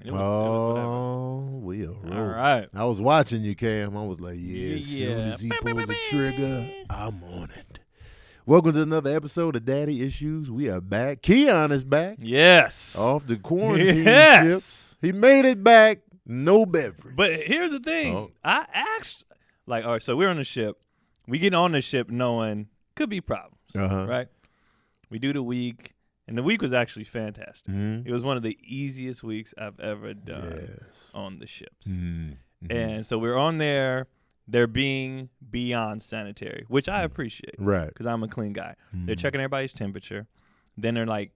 It was whatever. We are rolling. All right. I was watching you, Cam. I was like, yeah, as soon Yeah. as he pulled the trigger, I'm on it. Welcome to another episode of Daddy Issues. We are back. Keon is back. Yes. Off the quarantine Yes. chips. He made it back. No beverage. But here's the thing. Oh. I asked, all right, so we're on the ship. We get on the ship knowing could be problems, right? We do the week, and the week was actually fantastic. Mm-hmm. It was one of the easiest weeks I've ever done on the ships. Mm-hmm. And so we're on there. They're being beyond sanitary, which I appreciate. Right. Because I'm a clean guy. Mm-hmm. They're checking everybody's temperature. Then they're like,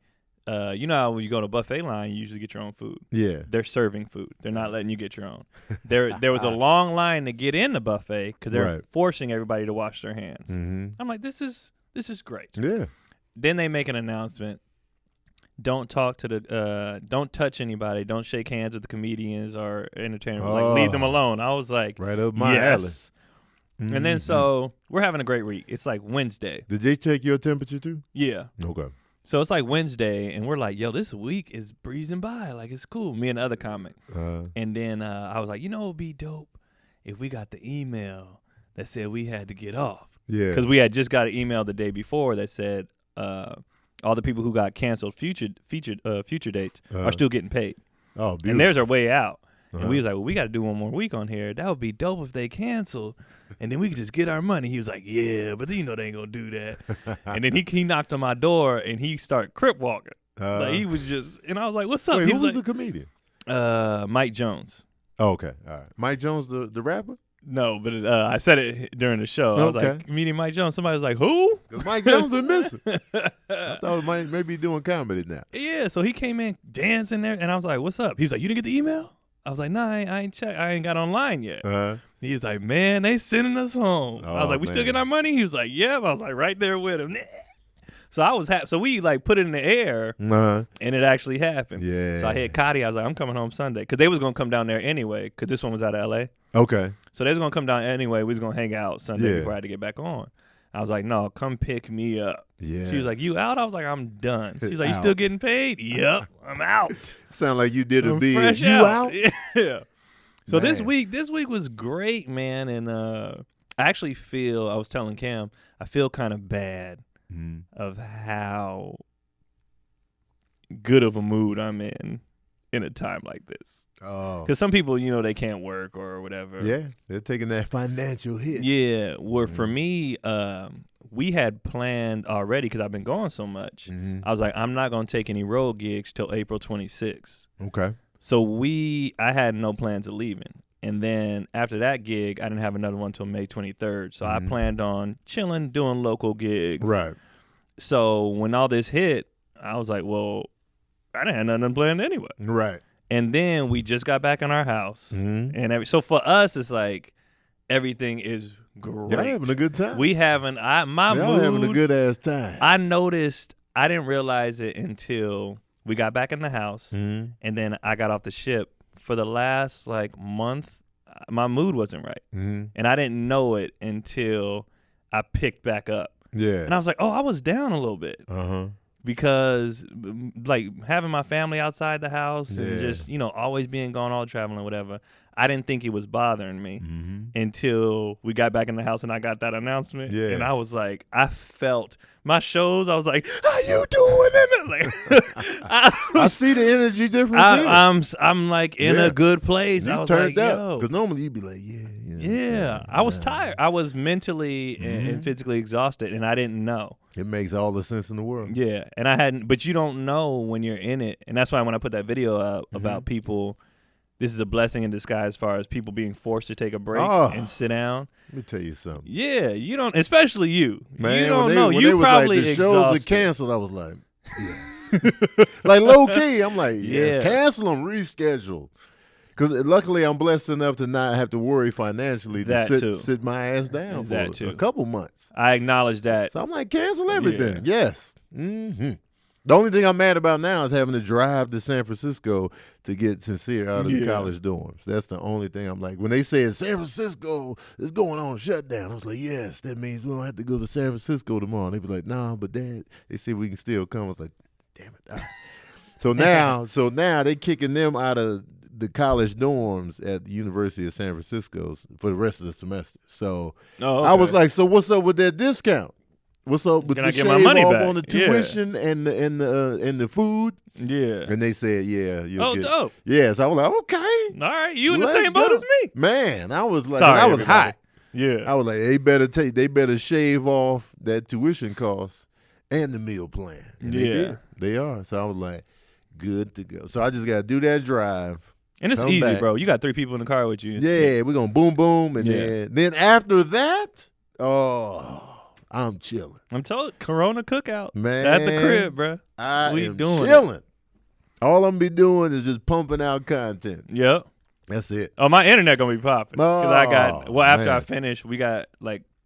you know how when you go to a buffet line, you usually get your own food. Yeah. They're serving food. They're not letting you get your own. There was a long line to get in the buffet because they're forcing everybody to wash their hands. Mm-hmm. I'm like, this is great. Yeah. Then they make an announcement. Don't talk to don't touch anybody. Don't shake hands with the comedians or entertainers. Like, leave them alone. I was like, right up my alley. Mm-hmm. And then so we're having a great week. It's like Wednesday. Did they check your temperature too? Yeah. Okay. So it's like Wednesday, and we're like, yo, this week is breezing by. Like, it's cool. Me and the other comic. And then I was like, you know what would be dope? If we got the email that said we had to get off. Yeah. Because we had just got an email the day before that said all the people who got canceled future dates are still getting paid. Oh, beautiful. And theirs are way out. And we was like, well, we got to do one more week on here. That would be dope if they cancel. And then we could just get our money. He was like, yeah, but you know they ain't going to do that. And then he knocked on my door, and he started crip walking. Like, he was just, and I was like, what's up? Wait, He who was like, the comedian? Mike Jones. Oh, okay. All right. Mike Jones, the rapper? No, but I said it during the show. I was like, comedian Mike Jones. Somebody was like, who? Because Mike Jones been missing. I thought he might maybe doing comedy now. Yeah, so he came in dancing there, and I was like, what's up? He was like, you didn't get the email? I was like, nah, I ain't checked. I ain't got online yet. He was like, man, they sending us home. I was like, we still get our money? He was like, yeah. I was like, right there with him. So I was happy. So we like put it in the air, and it actually happened. Yeah. So I hit Cotty. I was like, I'm coming home Sunday. Because they was going to come down there anyway, because this one was out of L.A. Okay. So they was going to come down anyway. We was going to hang out Sunday before I had to get back on. I was like, no, come pick me up. Yeah. She was like, you out? I was like, I'm done. She was like, you still getting paid? Yep, I'm out. Sound like you did a bid. Fresh You out? Yeah. So Man. this week was great, man. And I actually feel, I was telling Cam, I feel kind of bad of how good of a mood I'm in a time like this. Oh. Because some people, you know, they can't work or whatever. Yeah, they're taking that financial hit. Yeah, where for me, we had planned already because I've been gone so much. I was like, I'm not going to take any road gigs till April 26th. Okay. So I had no plans of leaving. And then after that gig, I didn't have another one until May 23rd. So I planned on chilling, doing local gigs. Right. So when all this hit, I was like, well, I didn't have nothing planned anyway. Right. And then we just got back in our house. And so for us, it's like everything is great. Y'all having a good time. We having, Y'all mood. having a good ass time. I noticed, I didn't realize it until we got back in the house. And then I got off the ship. For the last like month, my mood wasn't right. And I didn't know it until I picked back up. Yeah. And I was like, oh, I was down a little bit. Because like having my family outside the house and just, you know, always being gone, all traveling, whatever, I didn't think it was bothering me until we got back in the house and I got that announcement. Yeah. And I was like, I felt my shows. I was like, how you doing? Like, I see the energy difference. I'm like in a good place. You I was turned like, up. yo. Because normally you'd be like, I was tired. I was mentally and physically exhausted, and I didn't know. It makes all the sense in the world. Yeah, and I hadn't, but you don't know when you're in it, and that's why when I put that video up about people, this is a blessing in disguise as far as people being forced to take a break and sit down. Let me tell you something. Yeah, you don't, especially you. Man, you don't when know. When You they was probably like, the exhausted. shows are canceled. I was like, yes. Like low key, I'm like, yes, cancel them, reschedule. Because luckily I'm blessed enough to not have to worry financially to sit my ass down for a couple months. I acknowledge that. So I'm like, cancel everything. Yes. The only thing I'm mad about now is having to drive to San Francisco to get Sincere out of the college dorms. That's the only thing I'm like. When they said San Francisco is going on shutdown, I was like, yes, that means we don't have to go to San Francisco tomorrow. And they was like, nah, but Dad, they said we can still come. I was like, damn it. So now they kicking them out of the college dorms at the University of San Francisco for the rest of the semester. So I was like, so what's up with that discount? What's up with Can the I get shave my money off back? on the tuition and the food? Yeah. And they said, yeah. Dope. Yeah, so I was like, okay. All right, you in the same boat as me. Man, I was like, Sorry, I was everybody. hot. Yeah. I was like, they better shave off that tuition cost and the meal plan. And they did. They are. So I was like, good to go. So I just got to do that drive. And it's easy, bro. You got 3 people in the car with you. Yeah, we're going to boom, boom. And then after that, I'm chilling. I'm told Corona cookout. Man. At the crib, bro. We am chilling. All I'm be doing is just pumping out content. Yep. That's it. Oh, my internet going to be popping. Because I got, after man. I finish, we got,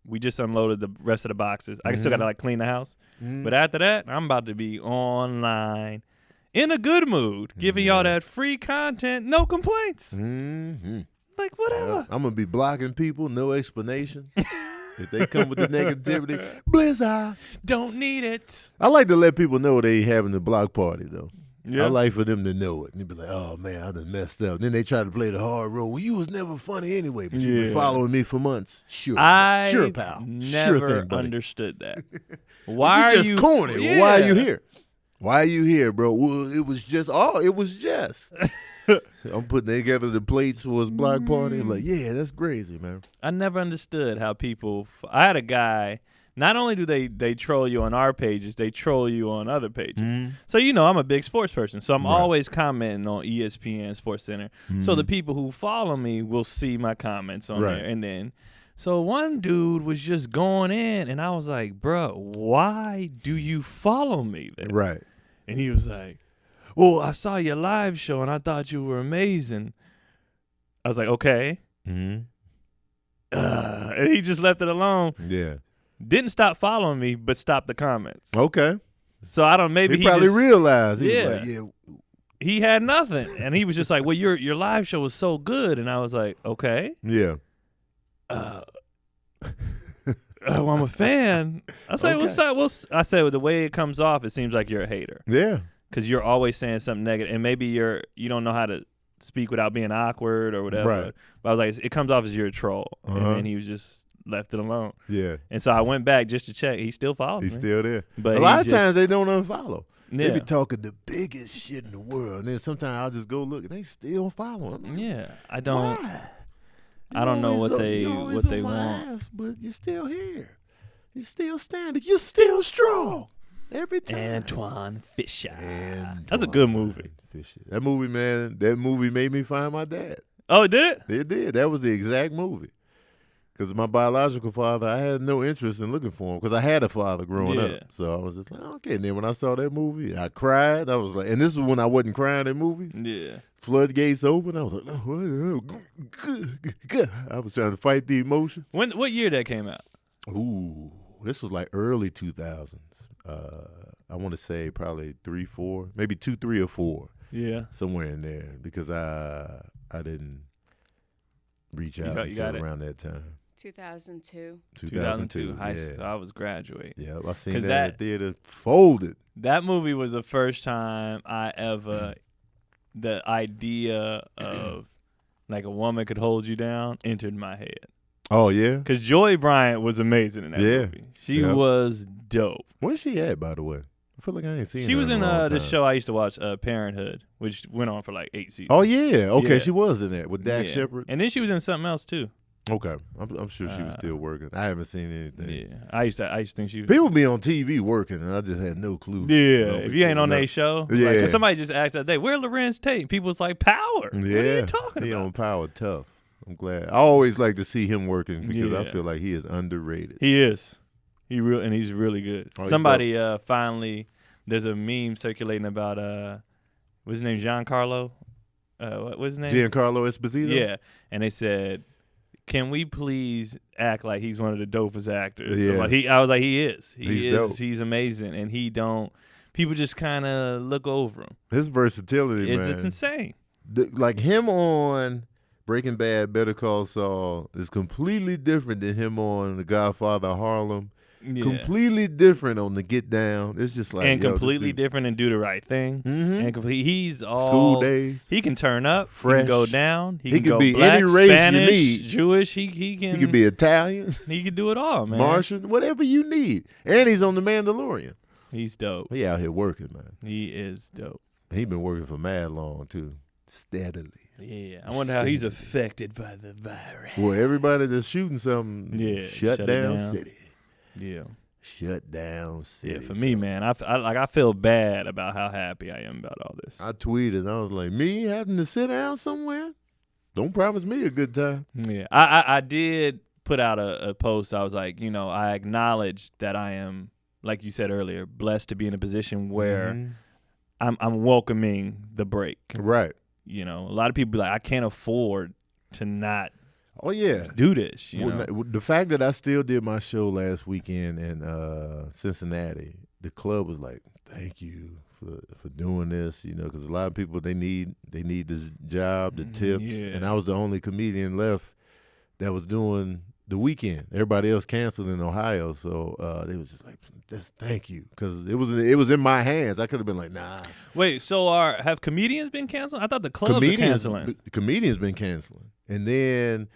we just unloaded the rest of the boxes. I still got to, clean the house. But after that, I'm about to be online. In a good mood, giving y'all that free content, no complaints. Like, whatever. I'm going to be blocking people, no explanation. If they come with the negativity, blizzard. Don't need it. I like to let people know they having the block party, though. Yeah. I like for them to know it. And they be like, oh, man, I done messed up. Then they try to play the hard role. Well, you was never funny anyway, but you been following me for months. Sure, pal. Never understood that. Why are you corny? Yeah. Well, why are you here? Why are you here, bro? Well, it was just. I'm putting together the plates for his block party. Like, yeah, that's crazy, man. I never understood how people. I had a guy. Not only do they troll you on our pages, they troll you on other pages. So I'm a big sports person, so I'm always commenting on ESPN Sports Center. So the people who follow me will see my comments on there, and then. So one dude was just going in, and I was like, bro, why do you follow me there? Right. And he was like, well, I saw your live show, and I thought you were amazing. I was like, okay. And he just left it alone. Yeah. Didn't stop following me, but stopped the comments. Okay. So I don't. Maybe he probably just realized. He was like, yeah. He had nothing, and he was just like, well, your live show was so good, and I was like, okay. Yeah. I'm a fan. I say, what's up? Well, I said, well, the way it comes off, it seems like you're a hater. Yeah. Because you're always saying something negative, and maybe you don't know how to speak without being awkward or whatever. Right. But I was like, it comes off as you're a troll, and then he was just left it alone. Yeah. And so I went back just to check. He still followed me. He's still there. But a lot of times they don't unfollow. Yeah. They be talking the biggest shit in the world, and then sometimes I'll just go look, and they still following. Like, yeah, I don't. Why? I don't know what they want. But you're still here. You're still standing. You're still strong. Every time. Antoine Fisher. That's a good movie. Fisher. That movie, man, made me find my dad. Oh, it did? It did. That was the exact movie. Because my biological father, I had no interest in looking for him because I had a father growing up. So I was just like, okay. And then when I saw that movie, I cried. I was like, and this is when I wasn't crying in movies. Yeah. Floodgates open. I was like, I was trying to fight the emotions. What year that came out? Ooh, this was like early 2000s. I want to say probably 3, 4, maybe 2, 3, or 4. Yeah, somewhere in there because I didn't reach out until around that time. 2002. 2002. High school. I was graduating. Yeah, I seen that in the theater. Folded. That movie was the first time I ever the idea of like a woman could hold you down entered my head. Oh yeah, because Joy Bryant was amazing in that movie. She was dope. Where's she at, by the way? I feel like I ain't seen her. She was in this show I used to watch, Parenthood, which went on for like 8 seasons. Oh yeah, okay, she was in that with Dax Shepard, and then she was in something else too. Okay, I'm sure she was still working. I haven't seen anything. Yeah, I used to think she was. People be on TV working, and I just had no clue. Yeah, if you ain't on their show, yeah. Like, somebody just asked that day, "Where Lorenz Tate?" People was like, "Power." Yeah, what are you talking he about? on Power tough. I'm glad. I always like to see him working because I feel like he is underrated. He is. He's really good. Oh, somebody finally, there's a meme circulating about what's his name, Giancarlo. What's his name? Giancarlo Esposito. Yeah, and they said, can we please act like he's one of the dopest actors? Yes. I was like, he is. He's dope. He's amazing, and people just kind of look over him. His versatility, man. It's insane. Like him on Breaking Bad, Better Call Saul is completely different than him on The Godfather of Harlem Completely different on the get down. It's just like and completely different and do the right thing. And he's all school days. He can turn up, fresh. He can go down. He can could go be black, any race Spanish, you need. Jewish. He can. He could be Italian. He can do it all, man. Martian, whatever you need. And he's on the Mandalorian. He's dope. He out here working, man. He is dope. He been working for mad long too, steadily. Yeah, I wonder how he's affected by the virus. Well, everybody that's shooting something, shut down city. Yeah. Shut down city. Yeah, for me, man, I feel bad about how happy I am about all this. I tweeted, I was like, me having to sit down somewhere? Don't promise me a good time. Yeah, I did put out a post. I was like, I acknowledge that I am, like you said earlier, blessed to be in a position where I'm welcoming the break. Right. A lot of people be like, I can't afford to not do this. The fact that I still did my show last weekend in Cincinnati, the club was like, thank you for doing this, because a lot of people, they need this job, the tips, and I was the only comedian left that was doing the weekend. Everybody else canceled in Ohio, so they was just like, thank you, because it was in my hands. I could have been like, nah. Wait, so have comedians been canceling? I thought the clubs were canceling. Comedians been canceling, and then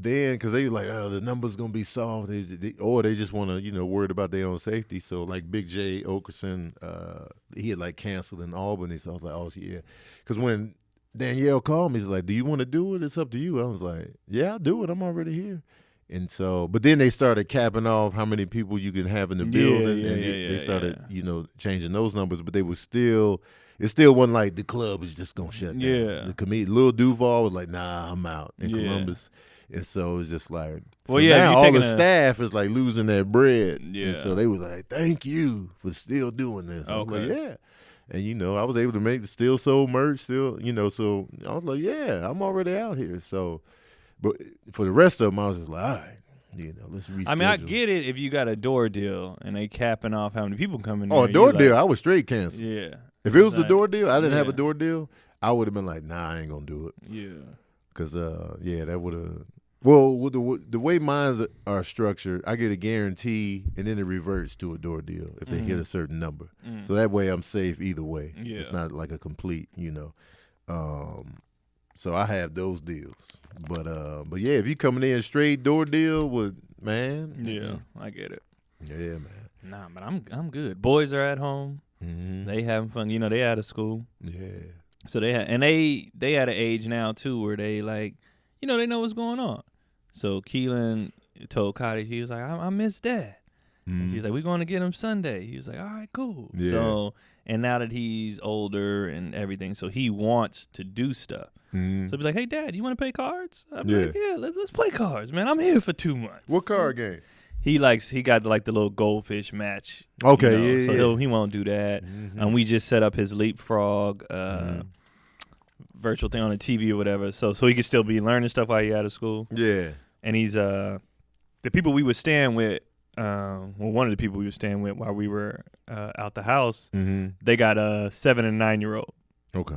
because they were like, oh, the number's gonna be soft, or they just want to, worried about their own safety. So like Big J Okerson, he had like canceled in Albany. So I was like, oh yeah, because when Danielle called me, he's like, do you want to do it? It's up to you. I was like, yeah, I'll do it. I'm already here. And so, but then they started capping off how many people you can have in the building, and they started, changing those numbers. But they were still. It still wasn't like the club is just gonna shut down. Yeah, the comedian Lil Duval was like, nah, I'm out in Columbus. And so it was just like, now all the staff is like losing their bread. Yeah. And so they was like, thank you for still doing this. I was like, yeah. And, I was able to make the Still Soul merch still, so I was like, yeah, I'm already out here. So, but for the rest of them, I was just like, all right, let's reschedule. I mean, I get it if you got a door deal and they capping off how many people come in there. Oh, a door deal, I was straight canceled. Yeah. If it was a door deal, I didn't have a door deal, I would have been like, nah, I ain't going to do it. Yeah. Because, that would have. Well, the way mines are structured, I get a guarantee, and then it reverts to a door deal if they hit a certain number. So that way I'm safe either way. Yeah. It's not like a complete, so I have those deals. But yeah, if you coming in straight door deal with, man. Yeah, I get it. Yeah, man. Nah, but I'm good. Boys are at home. They having fun. They out of school. Yeah. So they at an age now too where they like, they know what's going on. So Keelan told Cotty, he was like, I miss Dad. And she's like, we're going to get him Sunday. He was like, all right, cool. Yeah. So, and now that he's older and everything, so he wants to do stuff. So be like, hey, Dad, you want to play cards? I'm like, yeah, let's play cards, man. I'm here for 2 months. What card game? He got like the little goldfish match. Okay, so he won't do that. And we just set up his leapfrog virtual thing on the TV or whatever, so he could still be learning stuff while he's out of school. Yeah. And he's the people we were staying with, one of the people we were staying with while we were out the house, they got a 7 and 9-year-old. Okay.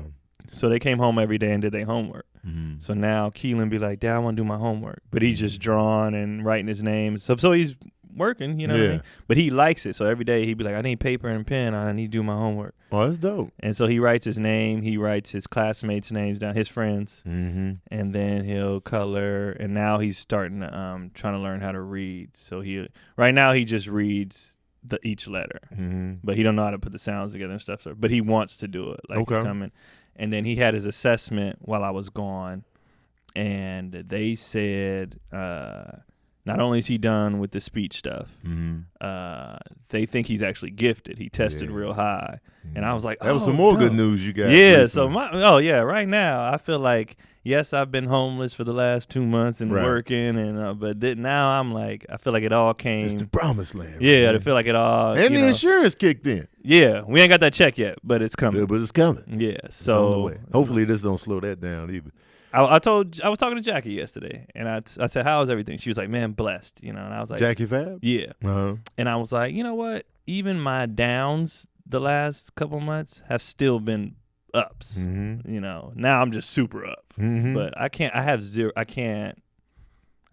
So they came home every day and did their homework. So now Keelan be like, Dad, I want to do my homework. But he's just drawing and writing his name. So he's working, what I mean? But he likes it. So every day he'd be like, I need paper and pen. I need to do my homework. Oh, that's dope. And so he writes his name. He writes his classmates' names down, his friends. And then he'll color. And now he's starting to trying to learn how to read. So right now he just reads each letter. But he don't know how to put the sounds together and stuff. But he wants to do it. Like he's coming. And then he had his assessment while I was gone. And they said not only is he done with the speech stuff, they think he's actually gifted. He tested real high. And I was like, that was some more good news you got. Yeah, recently. So right now I feel like, yes, I've been homeless for the last 2 months and working, and but now I'm like, I feel like it all came. It's the promised land. Yeah, I feel like it all. And the insurance kicked in. Yeah, we ain't got that check yet, but it's coming. Yeah, but it's coming. Yeah, so hopefully this don't slow that down either. I was talking to Jackie yesterday, and I said, how's everything? She was like, man, blessed, and I was like, Jackie Fab? Yeah. And I was like, you know what? Even my downs the last couple months have still been ups. Now I'm just super up. But I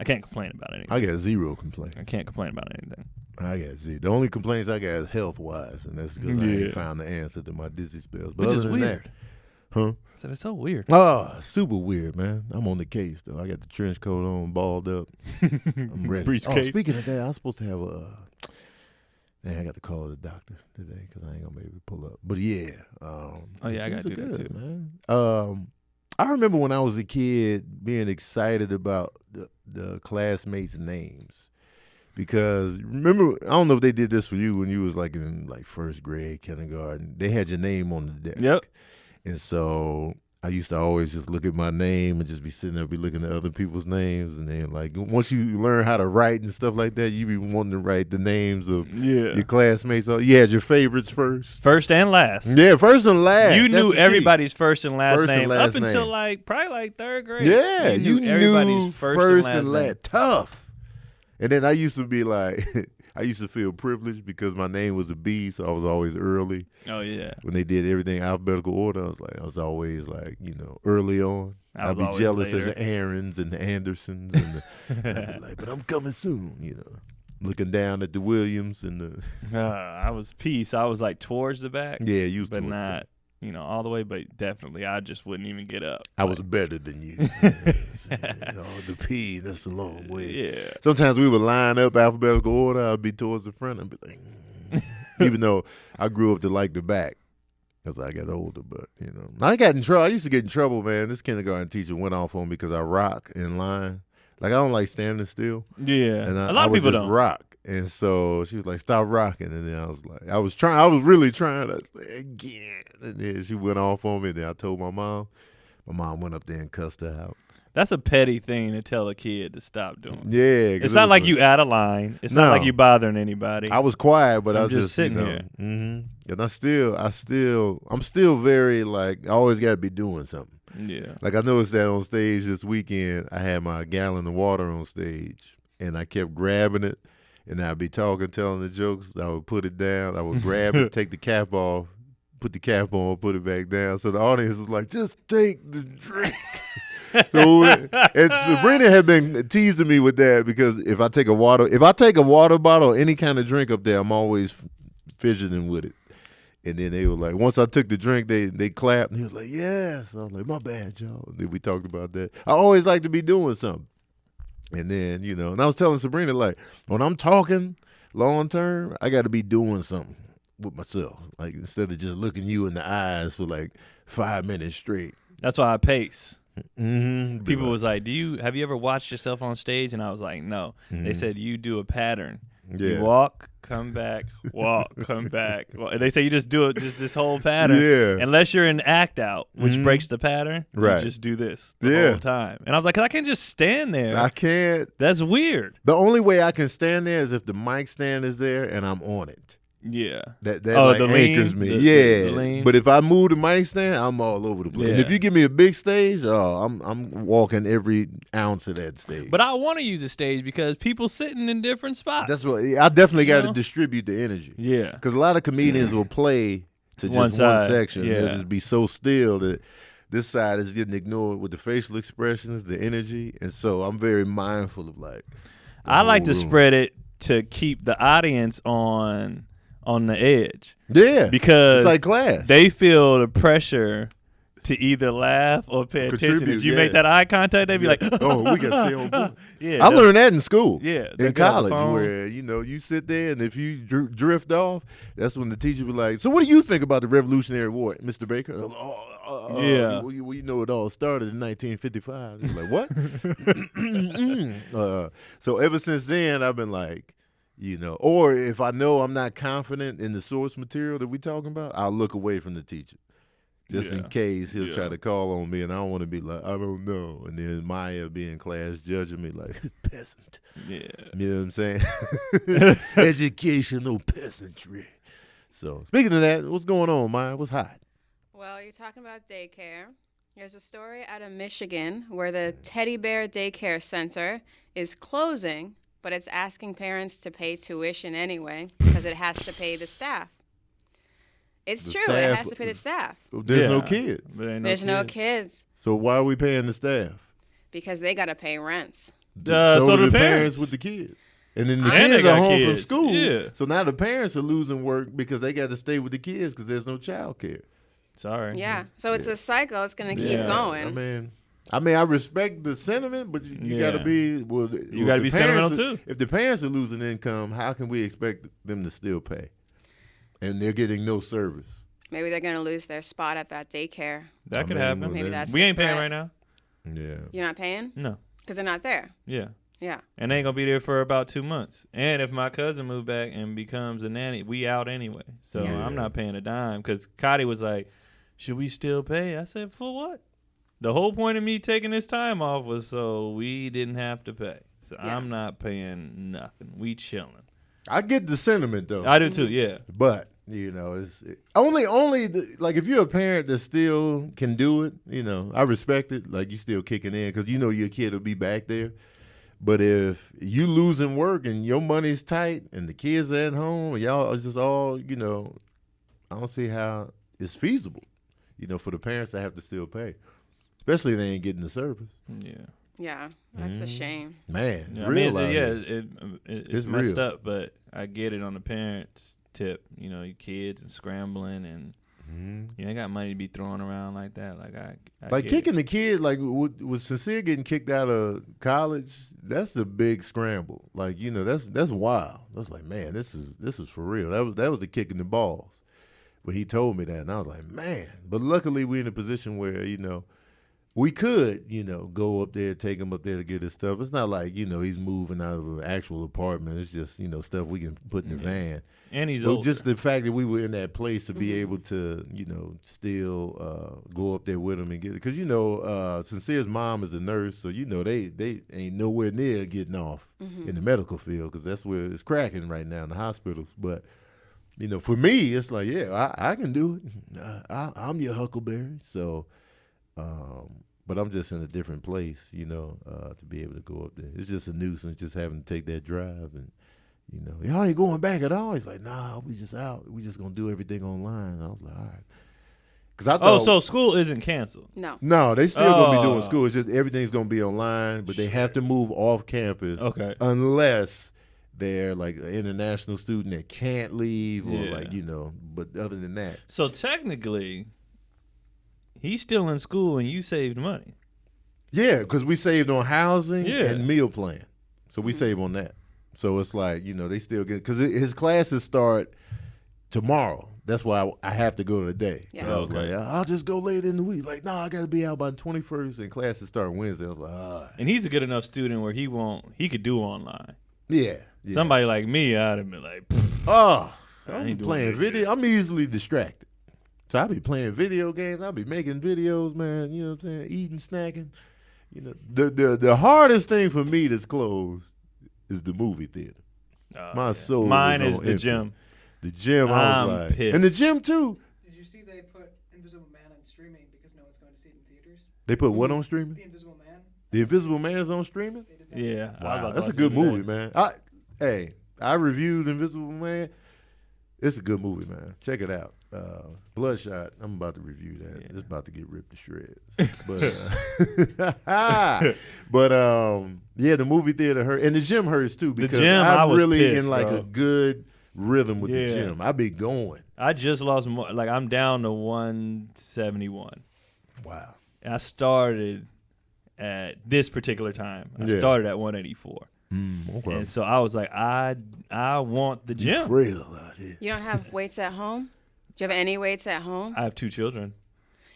I can't complain about anything. I got zero complaints. I can't complain about anything. I got zero. The only complaints I got is health-wise, and that's because I ain't found the answer to my dizzy spells. But which is weird. That, huh? I said, it's so weird. Oh, super weird, man. I'm on the case, though. I got the trench coat on, balled up. I'm ready. Briefcase. Oh, speaking of that, I was supposed to have I got to call the doctor today because I ain't going to be able to pull up. But, yeah. I got to do that, too. Man. I remember when I was a kid being excited about the classmates' names. Because remember, I don't know if they did this for you when you was like in like first grade, kindergarten. They had your name on the desk. Yep. And so I used to always just look at my name and just be sitting there, be looking at other people's names. And then like once you learn how to write and stuff like that, you be wanting to write the names of your classmates. So you had your favorites first. First and last. Yeah, first and last. You knew everybody's first and last first name and last up until name. like probably like third grade. Yeah, you knew everybody's first and last name. Tough. And then I used to be like, I used to feel privileged because my name was a B, so I was always early. Oh, yeah. When they did everything alphabetical order, I was always like, early on. I'd be jealous of the Aarons and the Andersons. And I'd be like, but I'm coming soon, Looking down at the Williams and the. I was Peace. I was like towards the back. Yeah, you was but not. All the way, but definitely I just wouldn't even get up. I was better than you. The P, that's a long way. Yeah. Sometimes we would line up alphabetical order. I'd be towards the front and be like, even though I grew up to like the back as I got older. But, I got in trouble. I used to get in trouble, man. This kindergarten teacher went off on me because I rock in line. Like, I don't like standing still. Yeah. And a lot of people don't. Rock. And so she was like, stop rocking. And then I was like, I was really trying to, again. And then she went off on me. And then I told my mom. My mom went up there and cussed her out. That's a petty thing to tell a kid to stop doing. Yeah. It's not like you out of line. It's not like you bothering anybody. I was quiet, but I was just sitting here. Mm-hmm. And I'm still very like, I always got to be doing something. Yeah. Like I noticed that on stage this weekend, I had my gallon of water on stage and I kept grabbing it and I'd be talking, telling the jokes. I would put it down. I would grab it, take the cap off, put the cap on, put it back down. So the audience was like, just take the drink. And Sabrina had been teasing me with that because if I take a water bottle or any kind of drink up there, I'm always fidgeting with it. And then they were like, once I took the drink, they clapped. And he was like, yes. I was like, my bad, y'all. And then we talked about that. I always like to be doing something. And then, and I was telling Sabrina, like, when I'm talking long term, I got to be doing something with myself. Like, instead of just looking you in the eyes for like 5 minutes straight. That's why I pace. Mm-hmm. People was like, have you ever watched yourself on stage? And I was like, no. Mm-hmm. They said, you do a pattern. Yeah. You walk, come back, walk, come back. Well, they say you just do it, just this whole pattern. Yeah. Unless you're in act out, which breaks the pattern, you just do this the whole time. And I was like, 'cause I can't just stand there. I can't. That's weird. The only way I can stand there is if the mic stand is there and I'm on it. Yeah. That like anchors me. The lean. But if I move the mic stand, I'm all over the place. Yeah. And if you give me a big stage, I'm walking every ounce of that stage. But I want to use a stage because people sitting in different spots. That's what I definitely got to distribute the energy. Yeah. Because a lot of comedians will play to just one section. Yeah. They'll just be so still that this side is getting ignored with the facial expressions, the energy. And so I'm very mindful of like. I like to spread it to keep the audience on the edge. Yeah. Because it's like class. They feel the pressure to either laugh or pay attention. If you make that eye contact, they be like, oh, we got to stay on board. Yeah. I learned that in school. Yeah. In college where, you sit there and if you drift off, that's when the teacher be like, so what do you think about the Revolutionary War, Mr. Baker? Yeah. We know it all started in 1955. You're like, what? So ever since then, I've been like, or if I know I'm not confident in the source material that we're talking about, I'll look away from the teacher. Just in case he'll try to call on me, and I don't want to be like, I don't know. And then Maya be in class judging me like, peasant. Yeah. You know what I'm saying? Educational peasantry. So, speaking of that, what's going on, Maya? What's hot? Well, you're talking about daycare. There's a story out of Michigan where the Teddy Bear Daycare Center is closing, but it's asking parents to pay tuition anyway because it has to pay the staff. It's true. It has to pay the staff. There's no kids. There's no kids. So why are we paying the staff? Because they got to pay rents. So do the parents with the kids. And then the And kids they are got home kids. from school. Yeah. So now the parents are losing work because they got to stay with the kids because there's no child care. Sorry. Yeah. So it's a cycle. It's going to keep Yeah. going. I mean, I respect the sentiment, but you got to be You got to be sentimental too. If the parents are losing income, how can we expect them to still pay? And they're getting no service. Maybe they're going to lose their spot at that daycare. That could happen. Maybe that's we the ain't paying threat. right now. Yeah. You're not paying? No. Because they're not there. Yeah. Yeah. And they ain't gonna be there for about 2 months. And if my cousin moved back and becomes a nanny, we out anyway. So Yeah. I'm not paying a dime. Because Cotty was like, should we still pay? I said, for what? The whole point of me taking this time off was so we didn't have to pay. So Yeah. I'm not paying nothing. We chilling. I get the sentiment though. I do too, yeah. But it's only like if you're a parent that still can do it, I respect it. Like you still kicking in because your kid will be back there. But if you losing work and your money's tight and the kids are at home, and y'all are just all, I don't see how it's feasible, for the parents to have to still pay, especially if they ain't getting the service. Yeah. Yeah. That's a shame. Man, it's I real. mean, it's messed real. up, but I get it on the parents' tip. Your kids and scrambling and you ain't got money to be throwing around like that. Like I Like get kicking it. the kid, like with Sincere getting kicked out of college, that's a big scramble. Like that's wild. That's like, man, this is for real. That was the kick in the balls. But he told me that, and I was like, man. But luckily we're in a position where we could go up there, take him up there to get his stuff. It's not like he's moving out of an actual apartment. It's just stuff we can put in the van. And he's So older. just the fact that we were in that place to be able to, still go up there with him and get it. Because, Sincere's mom is a nurse, so, they ain't nowhere near getting off in the medical field because that's where it's cracking right now in the hospitals. But, for me, it's like, yeah, I can do it. I'm your Huckleberry. So, but I'm just in a different place, to be able to go up there. It's just a nuisance just having to take that drive and, y'all ain't going back at all. He's like, nah, we just out. We just gonna do everything online. I was like, all right. Cause I thought, so school isn't canceled. no, they still gonna be doing school. It's just everything's gonna be online, but they have to move off campus. Okay. Unless they're like an international student that can't leave, or Yeah. But other than that, So technically, he's still in school and you saved money. yeah, because we saved on housing Yeah. and meal plan, so we save on that. So it's like they still get because his classes start tomorrow. That's why I have to go today. Yeah. I was like, I'll just go later in the week. Like, no, I got to be out by the 21st, and classes start Wednesday. I was like, all right. And he's a good enough student where he could do online. Yeah. Somebody like me, I'd have been like, Oh, I I'm ain't doing playing that video. shit. I'm easily distracted. So I be playing video games. I be making videos, man. You know what I'm saying? Eating, snacking. The hardest thing for me that's closed is the movie theater. My soul. Mine is is on the empty. gym. The gym, I was I'm like, pissed. and the gym too. Did you see they put Invisible Man on streaming because no one's going to see it in theaters? They put what on streaming? The Invisible Man. The Invisible Man is on streaming. They did that. Yeah. I was Wow, about to that's a watch good it today. movie, man. I reviewed Invisible Man. It's a good movie, man. Check it out. Bloodshot. I'm about to review that. Yeah. It's about to get ripped to shreds. But yeah, the movie theater hurt, and the gym hurts too because gym, I I'm was really pissed, in like bro. a good rhythm with the Yeah. gym. I be going. I just lost more. Like, I'm down to 171. Wow. I started at this particular time. I Yeah. started at 184. Okay. And so I was like, I want the gym. Frail out here. You don't have weights at home? Do you have any weights at home? I have 2 children.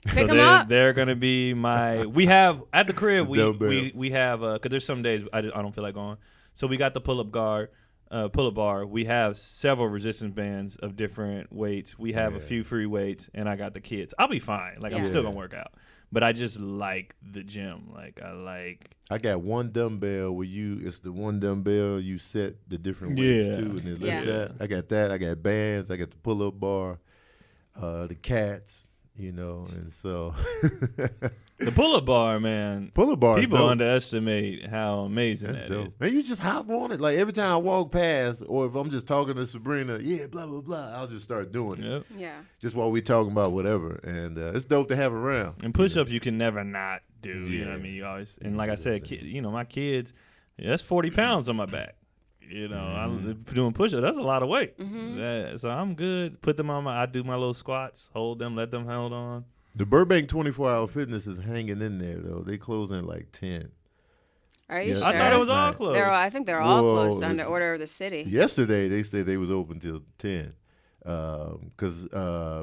Pick them up. They're gonna be my. We have at the crib. The dumbbell. We have because there's some days I don't feel like going. So we got the pull up bar. We have several resistance bands of different weights. We have a few free weights, and I got the kids. I'll be fine. Like I'm Yeah. still gonna work out, but I just like the gym. Like I got one dumbbell where it's the one dumbbell you set the different weights Yeah. to and then lift Yeah. that. I got that. I got bands. I got the pull up bar, the cats, and so the pull up bar, man. pull up bar. People dope. underestimate how amazing That's that is. dope. Man, you just hop on it. Like every time I walk past, or if I'm just talking to Sabrina, blah blah blah, I'll just start doing it. Yep. Yeah. Just while we talking about whatever, and it's dope to have around. And push ups you can never not do. You know what I Yeah. mean? You always and like I said, my kids, Yeah, that's 40 pounds on my back. You know, I'm doing push-ups. That's a lot of weight. So I'm good. Put them on I do my little squats, hold them, let them hold on. The Burbank 24-hour fitness is hanging in there, though. They closing at like 10. Are you sure? I thought it was all closed. I think they're all closed under order of the city. Yesterday, they said they was open till 10 because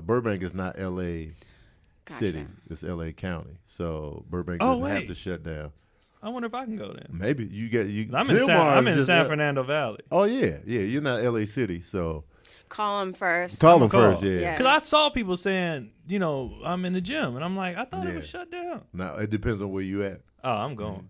Burbank is not L.A. City. It's L.A. County. So Burbank doesn't have to shut down. I wonder if I can go then. Maybe you get you. I'm in San Fernando Valley. Oh yeah. You're not L.A. City, so call them first. Call them first, yeah. Because I saw people saying, you know, I'm in the gym, and I'm like, I thought it was shut down. Now it depends on where you at. Oh, I'm going.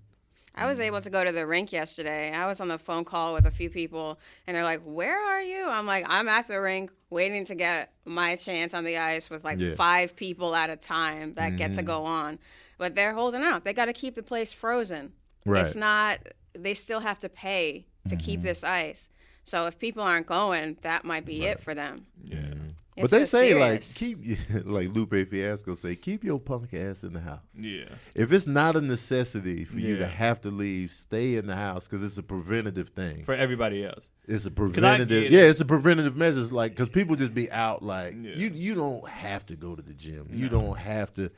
I was able to go to the rink yesterday. I was on the phone call with a few people, and they're like, "Where are you?" I'm like, "I'm at the rink, waiting to get my chance on the ice with like 5 people at a time that get to go on." But they're holding out. They got to keep the place frozen. Right. It's not. They still have to pay to keep this ice. So if people aren't going, that might be it for them. Yeah. But they say like like Lupe Fiasco say, keep your punk ass in the house. Yeah. If it's not a necessity for you to have to leave, stay in the house because it's a preventative thing for everybody else. It's a preventative. Yeah, it's a preventative measure. Like because people just be out like you don't have to go to the gym. No. You don't have to.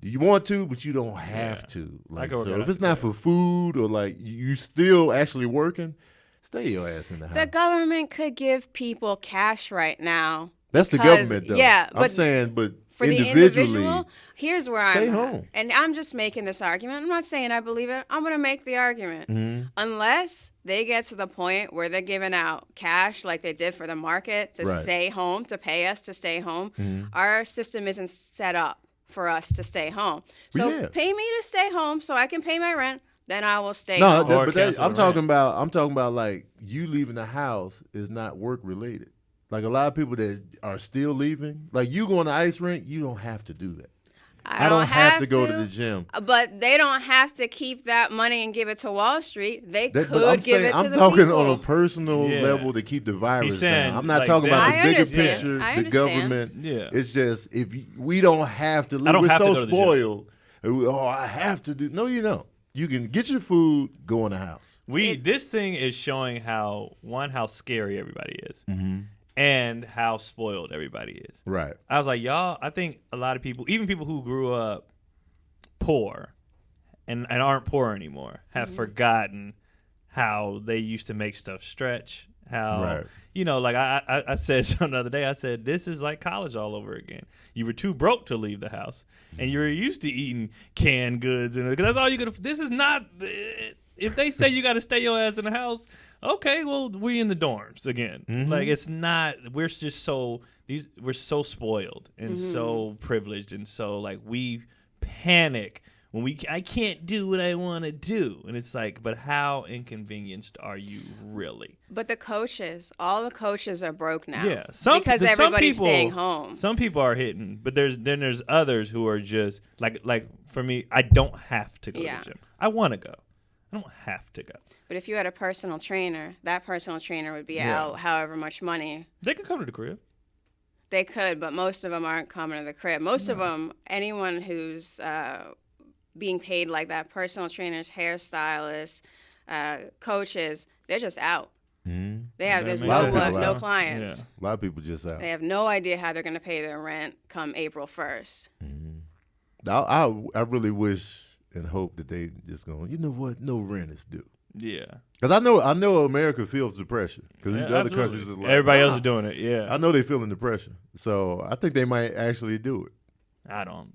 You want to, but you don't have to. Like so, if it's not for food or like you still actually working, stay your ass in the house. The government could give people cash right now. That's the government, though. Yeah, I'm saying, but for individually, the individual, here's where I'm home. And I'm just making this argument. I'm not saying I believe it. I'm going to make the argument. Unless they get to the point where they're giving out cash like they did for the market to stay home, to pay us to stay home, our system isn't set up for us to stay home. So pay me to stay home so I can pay my rent. Then I will stay home. But I'm talking about like you leaving the house is not work related. Like a lot of people that are still leaving, like you going to ice rink, you don't have to do that. I don't have to go to the gym. But they don't have to keep that money and give it to Wall Street. They could give it to the people. I'm talking on a personal level to keep the virus down. I'm not talking about the bigger picture, the government. Yeah. It's just we don't have to leave. We're so spoiled. Oh, I have to do. No, you don't. You can get your food, go in the house. This thing is showing how scary everybody is. And how spoiled everybody is. Right. I was like, y'all, I think a lot of people, even people who grew up poor and aren't poor anymore, have forgotten how they used to make stuff stretch. How, you know, like I said something the other day, I said, this is like college all over again. You were too broke to leave the house. And you were used to eating canned goods. And that's all you could. This is not, if they say you got to stay your ass in the house, okay, well, we in the dorms again. Like it's not. We're just we're so spoiled and so privileged, and so like we panic when I can't do what I want to do, and it's like, but how inconvenienced are you really? But all the coaches are broke now. Yeah, because everybody's staying home. Some people are hitting, but there's others who are just like for me, I don't have to go to the gym. I want to go. I don't have to go. But if you had a personal trainer, that personal trainer would be out however much money. They could come to the crib. They could, but most of them aren't coming to the crib. Most of them, anyone who's being paid like that, personal trainers, hairstylists, coaches, they're just out. There's no clients. Yeah. A lot of people just out. They have no idea how they're going to pay their rent come April 1st. I really wish and hope that they just go, you know what, no rent is due. Yeah, because I know America feels the pressure because these other countries is like everybody else is doing it. Yeah, I know they feeling the pressure, so I think they might actually do it. I don't.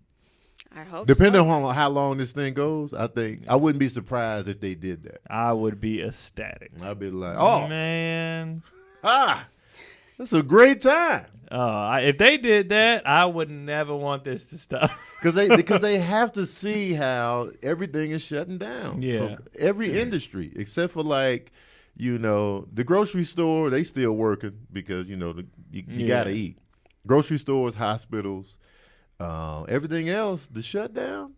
I hope. Depending on how long this thing goes, I think I wouldn't be surprised if they did that. I would be ecstatic. I'd be like, oh man, that's a great time. If they did that, I would never want this to stop. Because they have to see how everything is shutting down. Yeah. Every industry except for like, you know, the grocery store, they still working because, you know, you got to eat. Grocery stores, hospitals, everything else, the shutdown.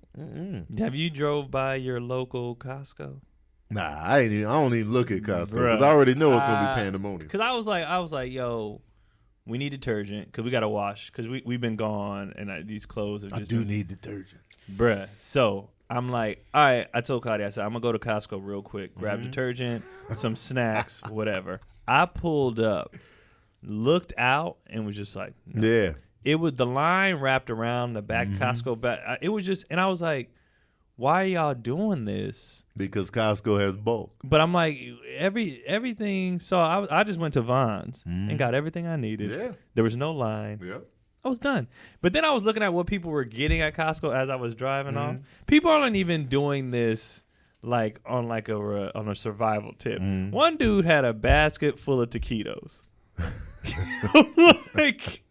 Have you drove by your local Costco? Nah, I don't even look at Costco because I already know it's going to be pandemonium. Because I was like, yo, we need detergent because we got to wash because we've been gone and these clothes have just. I do need detergent. Bruh. So I'm like, all right, I told Cody, I said, I'm going to go to Costco real quick, grab detergent, some snacks, whatever. I pulled up, looked out, and was just like, no. Yeah. It was the line wrapped around the back Costco back. It was just, and I was like, why are y'all doing this? Because Costco has bulk. But I'm like, everything. So I just went to Vons and got everything I needed. Yeah. There was no line. Yep. I was done. But then I was looking at what people were getting at Costco as I was driving off. People aren't even doing this like on a survival tip. One dude had a basket full of taquitos. Like,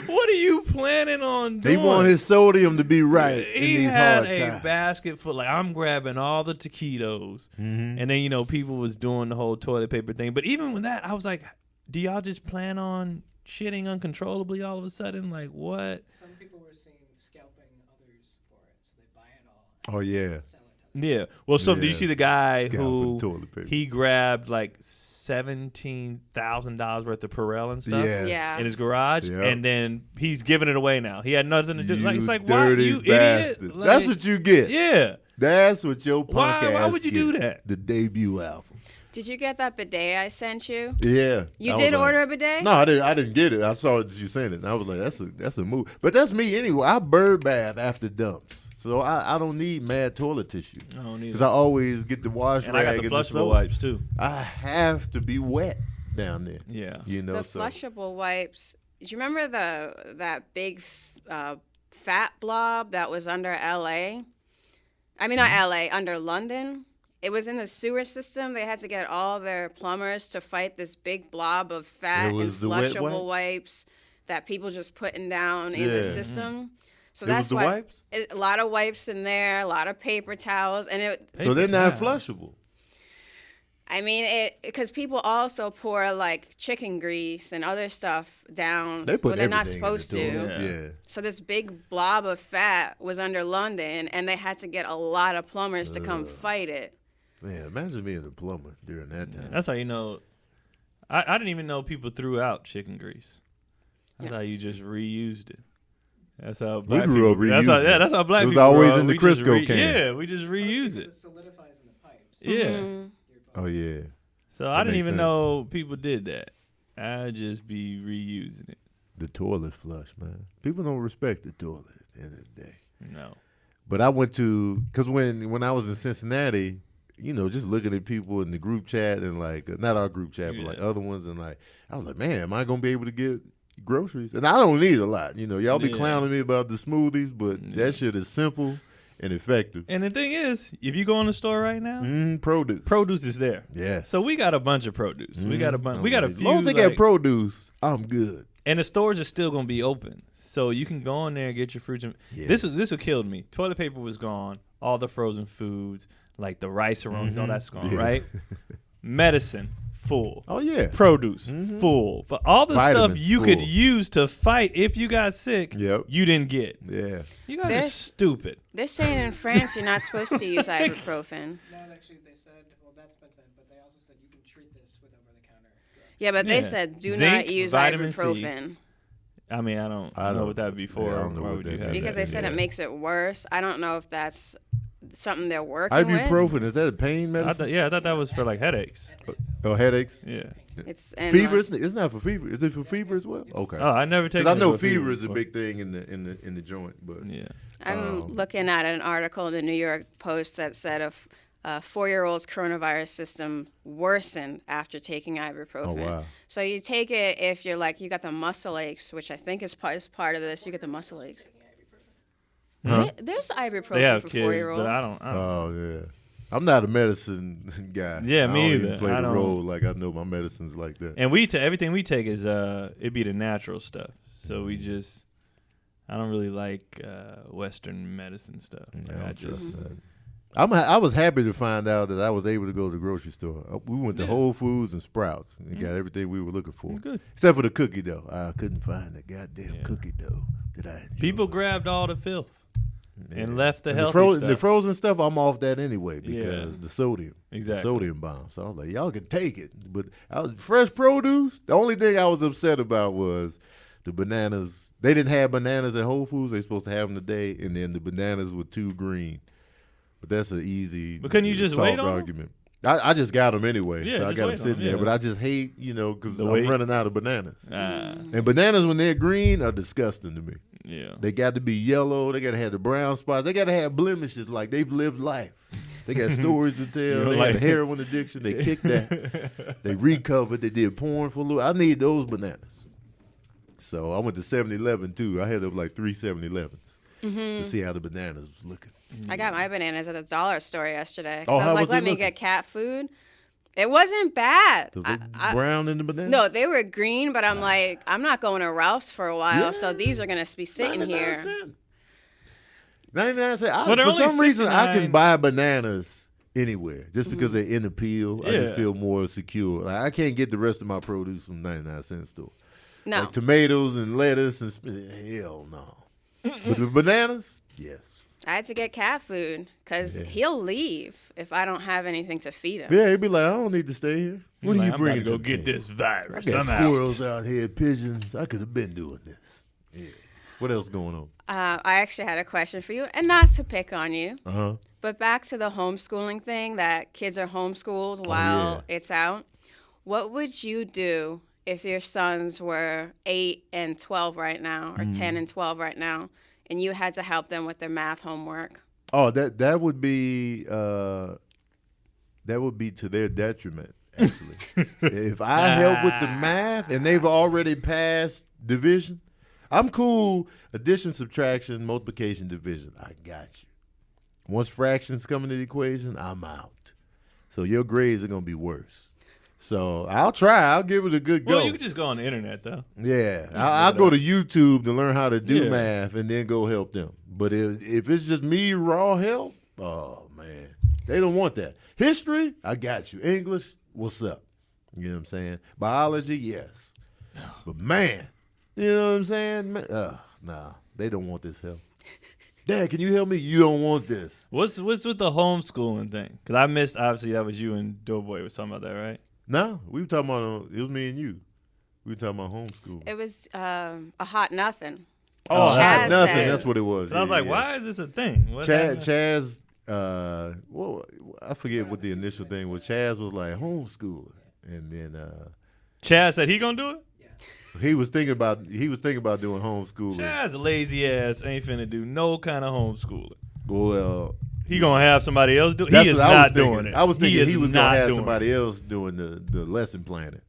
what are you planning on doing? He want his sodium to be right. He in these had hard a times. basket full. Like, I'm grabbing all the taquitos, and then people was doing the whole toilet paper thing. But even with that, I was like, do y'all just plan on shitting uncontrollably all of a sudden? Like, what? Some people were seen scalping others for it, so they buy it all. Oh, yeah. And sell it. Yeah. Well, so do you Yeah. see the guy Scalping who toilet paper. he grabbed like $17,000 worth of Perel and stuff Yeah. in his garage, Yep. and then he's giving it away now. He had nothing to do. Like, it's like, You why, dirty you bastard. idiot? That's Like, what you get. Yeah. That's what your punk Why ass would you get. do that? The debut album. Did you get that bidet I sent you? Yeah. You I was did like- order a bidet? No, I didn't get it. I saw you saying it, and I was like, that's a move. But that's me anyway. I bird bath after dumps, so I don't need mad toilet tissue I don't because either. I always get the wash And I rag got the and flushable soap. wipes too. I have to be wet down there. Yeah. You know, The so flushable wipes. Do you remember that big fat blob that was under LA? I mean, not LA, under London. It was in the sewer system. They had to get all their plumbers to fight this big blob of fat It and was the wet flushable wipes that people just putting down in the Yeah. system. So It that's was the why wipes? a lot of wipes in there, a lot of paper towels, and so they're not towel. flushable. I mean, because people also pour like chicken grease and other stuff down They put where they're not everything in the supposed to. toilet. Yeah. So this big blob of fat was under London, and they had to get a lot of plumbers to come fight it. Man, imagine being a plumber during that time. That's how you know. I didn't even know people threw out chicken grease. I thought you just reused it. That's how black grew up people. That's how, reusing yeah, it. that's how black It was people. always grew up. in the We just Crisco can. Yeah, we just Mostly reuse 'cause it. It solidifies in the pipes. Yeah. Mhm. Oh yeah. So That I didn't makes even sense. know people did that. I just be reusing it. The toilet flush, man. People don't respect the toilet at the end of the day. No. But I went to, because when I was in Cincinnati, just looking at people in the group chat and like, not our group chat, but like Yeah. other ones, and like, I was like, man, am I going to be able to get groceries? And I don't need a lot. Y'all be Yeah. clowning me about the smoothies, but Yeah. that shit is simple and effective. And the thing is, if you go in the store right now, Produce. produce is there. Yes. So we got a bunch of produce. We got a bunch. We got a As few. long as they like- got produce, I'm good. And the stores are still gonna be open, so you can go in there and get your fruits. And Yeah. This what killed me. Toilet paper was gone. All the frozen foods, like the rice aromas, all that's gone. Yeah. Right? Medicine full. Oh, yeah. Produce full. But all the stuff Vitamins you could full. use to fight if you got sick, Yep. you didn't get. Yeah. You guys are There's- stupid. They're saying in France you're not supposed to use ibuprofen. No, actually, they said, well, that's been said, but they also said you can treat this with over-the-counter drugs. Yeah, but Yeah. they said do Zinc, not use vitamin C. ibuprofen I mean, I don't know what that would be for. yeah, I don't know Why what would that you have is. because that? they said Yeah. it makes it worse. I don't know if that's something they're working with. Ibuprofen, is that a pain medicine? I thought that was for like headaches. Or headaches? Yeah. It's and, Fever? It's not for fever. Is it for fever as well? Okay. Oh, I never taken. Because I know it for fever is a before. big thing in the joint, but Yeah. I'm looking at an article in the New York Post that said a 4-year-old's coronavirus system worsened after taking ibuprofen. Oh, wow. So you take it if you're like you got the muscle aches, which I think is part of this. You get the muscle aches. There's ibuprofen They have for kids, 4-year-olds. but I don't. oh yeah. I'm not a medicine guy. Yeah, me I don't either. even play I the don't- role like I know my medicines like that. And everything we take is it be the natural stuff. So we just I don't really like Western medicine stuff. Like, I I don't just trust that. I was happy to find out that I was able to go to the grocery store. We went to Yeah. Whole Foods and Sprouts and got everything we were looking for. good. Except for the cookie dough. I couldn't find the goddamn Yeah. cookie dough that I enjoyed. People grabbed all the filth and Yeah. left the And healthy the stuff. frozen stuff, I'm off that anyway because Yeah. the sodium. Exactly. The sodium bomb. So I was like, y'all can take it. But fresh produce, the only thing I was upset about was the bananas. They didn't have bananas at Whole Foods. They supposed to have them today, and then the bananas were too green. But that's an easy. But couldn't you just soft wait on 'em? argument. I just got them anyway, Yeah, so I just got them wait on sitting 'em, there. yeah. But I just hate, because The I'm wait? running out of bananas. Ah, And bananas when they're green are disgusting to me. yeah. They got to be yellow. They got to have the brown spots. They got to have blemishes like they've lived life. They got stories to tell. know, They like- had a heroin addiction. They kicked that. They recovered. They did porn for a little. I need those bananas. So I went to 7-Eleven too. I had up like 3 7-Elevens to see how the bananas was looking. I got my bananas at the dollar store yesterday. 'Cause Oh, I was how like, was it let me looking? get cat food. It wasn't bad. Was they brown in the bananas? No, they were green, but I'm like, I'm not going to Ralph's for a while, so Yeah. these are going to be sitting 99 here. cents. 99 cents. Well, they're For only some reason, I 69. can buy bananas anywhere just because they're in the peel. I Yeah. just feel more secure. Like, I can't get the rest of my produce from 99-cent store. No. Like tomatoes and lettuce and hell no. But the bananas, yes. I had to get cat food because Yeah. he'll leave if I don't have anything to feed him. Yeah, he'd be like, I don't need to stay here. What Like, are you I'm bringing about to go the get table? this virus. I got I'm squirrels out. out here, pigeons. I could have been doing this. Yeah. What else going on? I actually had a question for you, and not to pick on you, Uh-huh. but back to the homeschooling thing that kids are homeschooled while it's out. What would you do if your sons were 8 and 12 right now, or 10 and 12 right now, and you had to help them with their math homework? Oh, that would be to their detriment, actually. If I help with the math and they've already passed division, I'm cool. Addition, subtraction, multiplication, division. I got you. Once fractions come into the equation, I'm out. So your grades are gonna be worse. So I'll try. I'll give it a good go. Well, you could just go on the internet, though. Yeah, I'll go to YouTube to learn how to do Yeah. math and then go help them. But if it's just me raw help, oh man, they don't want that. History, I got you. English, what's up? You know what I'm saying? Biology, yes. But man, you know what I'm saying? Nah, they don't want this help. Dad, can you help me? You don't want this. What's with the homeschooling thing? Because I missed, obviously, that was you and Doughboy was talking about that, right? No, we were talking about it was me and you. We were talking about homeschool. It was a hot nothing. Oh, Chaz nothing. said- That's what it was. And I was like, why is this a thing? What happened? Chaz, well, I forget what the initial thing was. Chaz was like homeschooling, and then Chaz said he gonna do it? he was thinking about doing homeschooling. Chaz lazy ass ain't finna do no kind of homeschooling. Well, He gonna have somebody else do it. that's He is what I was not thinking. doing it. I was thinking he is was not gonna have doing somebody it. else doing the lesson planning,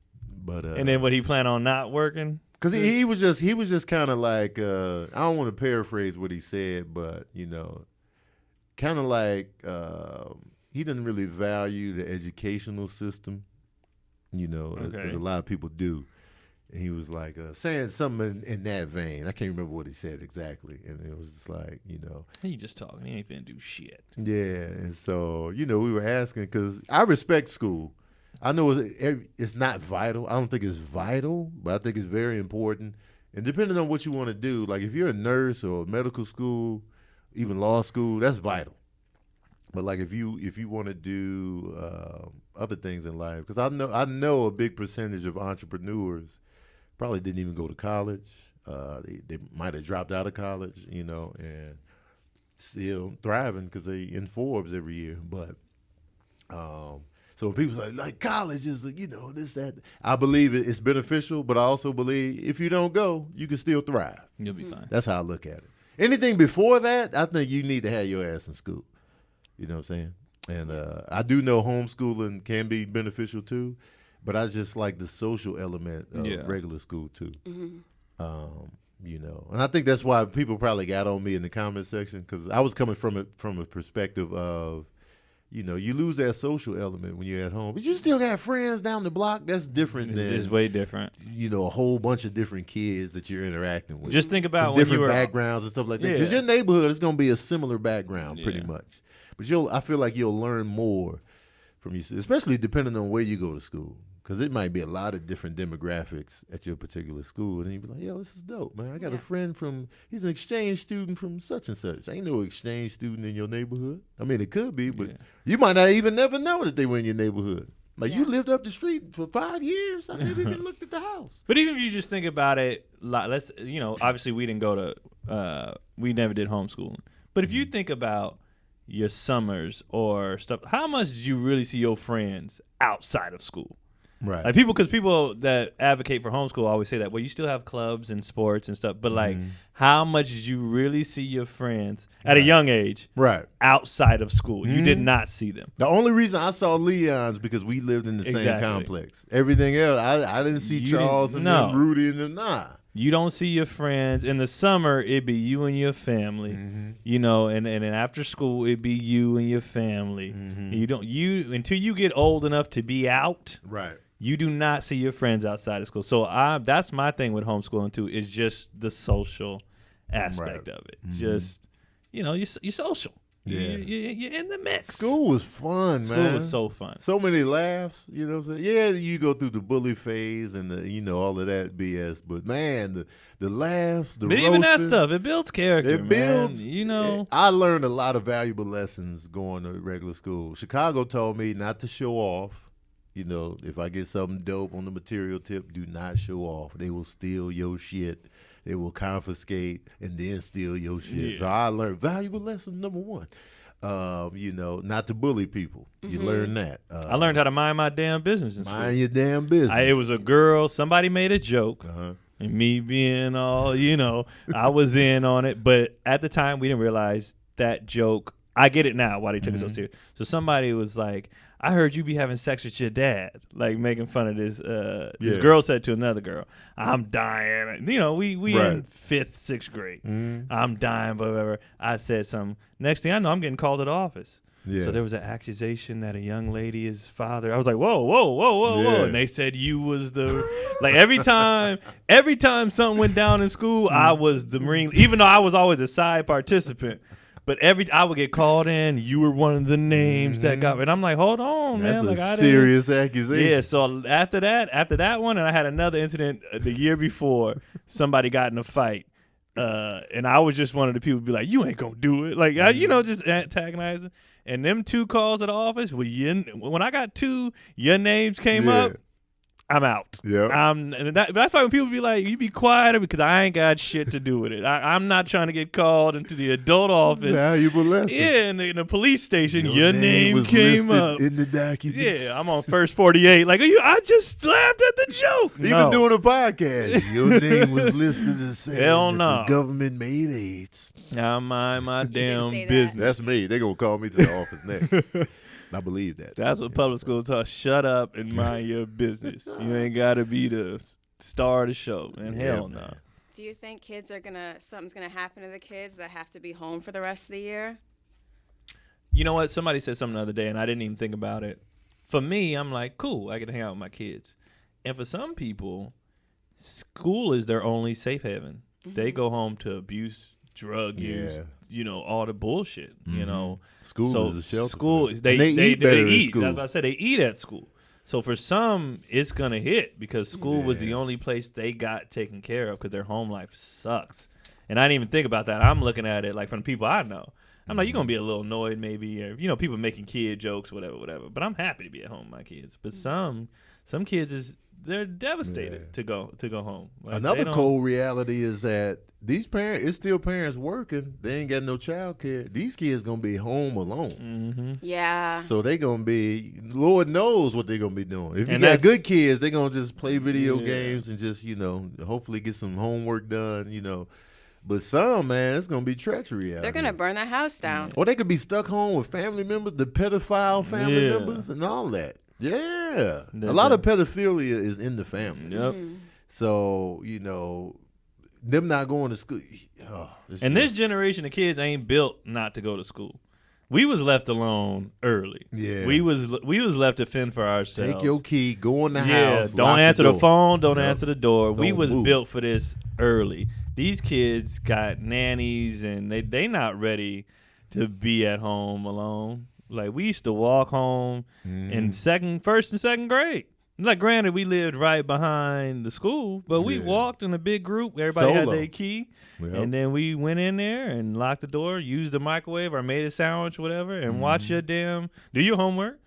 but And then what he plan on not working? because he was just kind of like I don't want to paraphrase what he said, but kind of like he didn't really value the educational system, as a lot of people do. And he was like saying something in that vein. I can't remember what he said exactly, and it was just like He just talking. He ain't finna do shit. yeah. And so we were asking because I respect school. I know it's not vital. I don't think it's vital, but I think it's very important. And depending on what you want to do, like if you're a nurse or medical school, even law school, that's vital. But like if you want to do other things in life, because I know a big percentage of entrepreneurs probably didn't even go to college. They might have dropped out of college, and still thriving because they in Forbes every year. But so when people say like college is this that, I believe it's beneficial, but I also believe if you don't go, you can still thrive. You'll be fine. That's how I look at it. Anything before that, I think you need to have your ass in school. You know what I'm saying? And I do know homeschooling can be beneficial too, but I just like the social element of regular school too. And I think that's why people probably got on me in the comment section because I was coming from a perspective of, you lose that social element when you're at home, but you still got friends down the block. That's different than It's way different. a whole bunch of different kids that you're interacting with. Just think about from when you different were backgrounds and stuff like that. Yeah. Because your neighborhood is going to be a similar background pretty Yeah. much. But I feel like you'll learn more from you, especially depending on where you go to school. Because it might be a lot of different demographics at your particular school. And you'd be like, yo, this is dope, man. I got a friend he's an exchange student from such and such. Ain't no exchange student in your neighborhood. I mean, it could be, but you might not even never know that they were in your neighborhood. Like you lived up the street for 5 years. I never even looked at the house. But even if you just think about it, let's obviously we didn't go to we never did homeschooling. But if you think about your summers or stuff, how much did you really see your friends outside of school? Right. Like because people that advocate for homeschool always say that, well, you still have clubs and sports and stuff, but like, how much did you really see your friends at a young age outside of school? You did not see them. The only reason I saw Leon's because we lived in the same complex. Everything else, I didn't see Charles and then Rudy and them. Nah. You don't see your friends. In the summer, it'd be you and your family, you know, and then after school, it'd be you and your family. Until you get old enough to be out. Right. You do not see your friends outside of school. So that's my thing with homeschooling too, is just the social aspect of it. Just, you know, you're social. Yeah. You're in the mix. School was fun, man. School was so fun. So many laughs, you know what I'm saying? Yeah, you go through the bully phase and the, you know, all of that BS. But man, the laughs, the roasting. But even that stuff, it builds character, it builds, man. You know. I learned a lot of valuable lessons going to regular school. Chicago told me not to show off. You know, if I get something dope on the material tip, do not show off. They will steal your shit. They will confiscate and then steal your shit. Yeah. So I learned valuable lesson number one. You know, not to bully people. You learn that. I learned how to mind my damn business in school. Mind your damn business. It was a girl. Somebody made a joke. And me being all, you know, I was in on it. But at the time, we didn't realize that joke. I get it now why they took it so serious. So somebody was like, I heard you be having sex with your dad, like making fun of this. This girl said to another girl, I'm dying. You know, we in 5th, 6th grade. I'm dying, but whatever. I said something. Next thing I know, I'm getting called to the office. Yeah. So there was an accusation that a young lady is father. I was like, whoa. And they said you was the, like every time something went down in school, I was the Marine, even though I was always a side participant. But I would get called in. You were one of the names that got, and I'm like, hold on, man. That's a serious accusation. Yeah. So after that one, and I had another incident the year before. Somebody got in a fight, and I was just one of the people who be like, you ain't gonna do it, like you know, just antagonizing. And them 2 calls at the office, when I got 2, your names came up. I'm out. Yeah. That's why when people be like, you be quiet because I ain't got shit to do with it. I'm not trying to get called into the adult office. Valuable lesson. Yeah, in the police station, your name came up. In the documents. Yeah, I'm on first 48. Like, I just laughed at the joke. Even doing a podcast, your name was listed as saying the government made AIDS. I mind my damn business. That's me. They going to call me to the office next. I believe that. That's what public school taught. Shut up and mind your business. You ain't got to be the star of the show, man. Hell no. Do you think something's gonna happen to the kids that have to be home for the rest of the year? You know what? Somebody said something the other day, and I didn't even think about it. For me, I'm like, cool, I get to hang out with my kids. And for some people, school is their only safe haven. They go home to abuse, drug use, you know, all the bullshit, you know. School is a shelter. School, they eat. That's what I said. They eat at school. So for some, it's going to hit because school was the only place they got taken care of because their home life sucks. And I didn't even think about that. I'm looking at it like from the people I know. I'm like, you're going to be a little annoyed maybe, or, you know, people making kid jokes, whatever. But I'm happy to be at home with my kids. But some kids they're devastated to go home. Like, another cold reality is that these parents, it's still parents working. They ain't got no child care. These kids gonna be home alone. Yeah. So they gonna be, Lord knows what they gonna be doing. If you got good kids, they gonna just play video games and just, you know, hopefully get some homework done, you know. But some, man, it's gonna be treachery out They're gonna burn the house down. Or they could be stuck home with family members, the pedophile family members and all that. Yeah. A lot of pedophilia is in the family. Yep. So, you know, them not going to school. And this generation of kids ain't built not to go to school. We was left alone early. Yeah. We was left to fend for ourselves. Take your key, go in the house. Don't answer the phone, don't answer the door. We was built for this early. These kids got nannies and they not ready to be at home alone. Like, we used to walk home in first and second grade. Like, granted, we lived right behind the school, but we walked in a big group. Everybody had their key. Yep. And then we went in there and locked the door, used the microwave or made a sandwich, whatever, and watch do your homework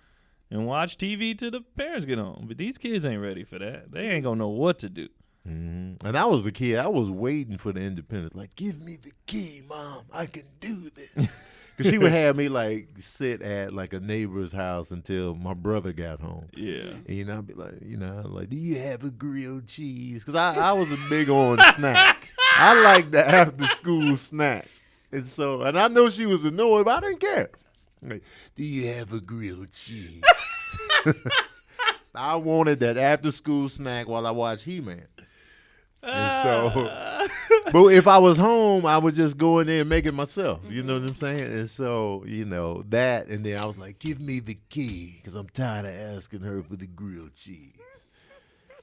and watch TV till the parents get home. But these kids ain't ready for that. They ain't going to know what to do. And I was a kid. I was waiting for the independence. Like, give me the key, Mom. I can do this. Because she would have me like sit at like a neighbor's house until my brother got home. Yeah. And I'd be like, like, do you have a grilled cheese? Because I was a big on snack. I like the after school snack. And I know she was annoyed, but I didn't care. Like, do you have a grilled cheese? I wanted that after school snack while I watched He-Man. And so, but if I was home, I would just go in there and make it myself. You know what I'm saying? And so, that. And then I was like, give me the key because I'm tired of asking her for the grilled cheese.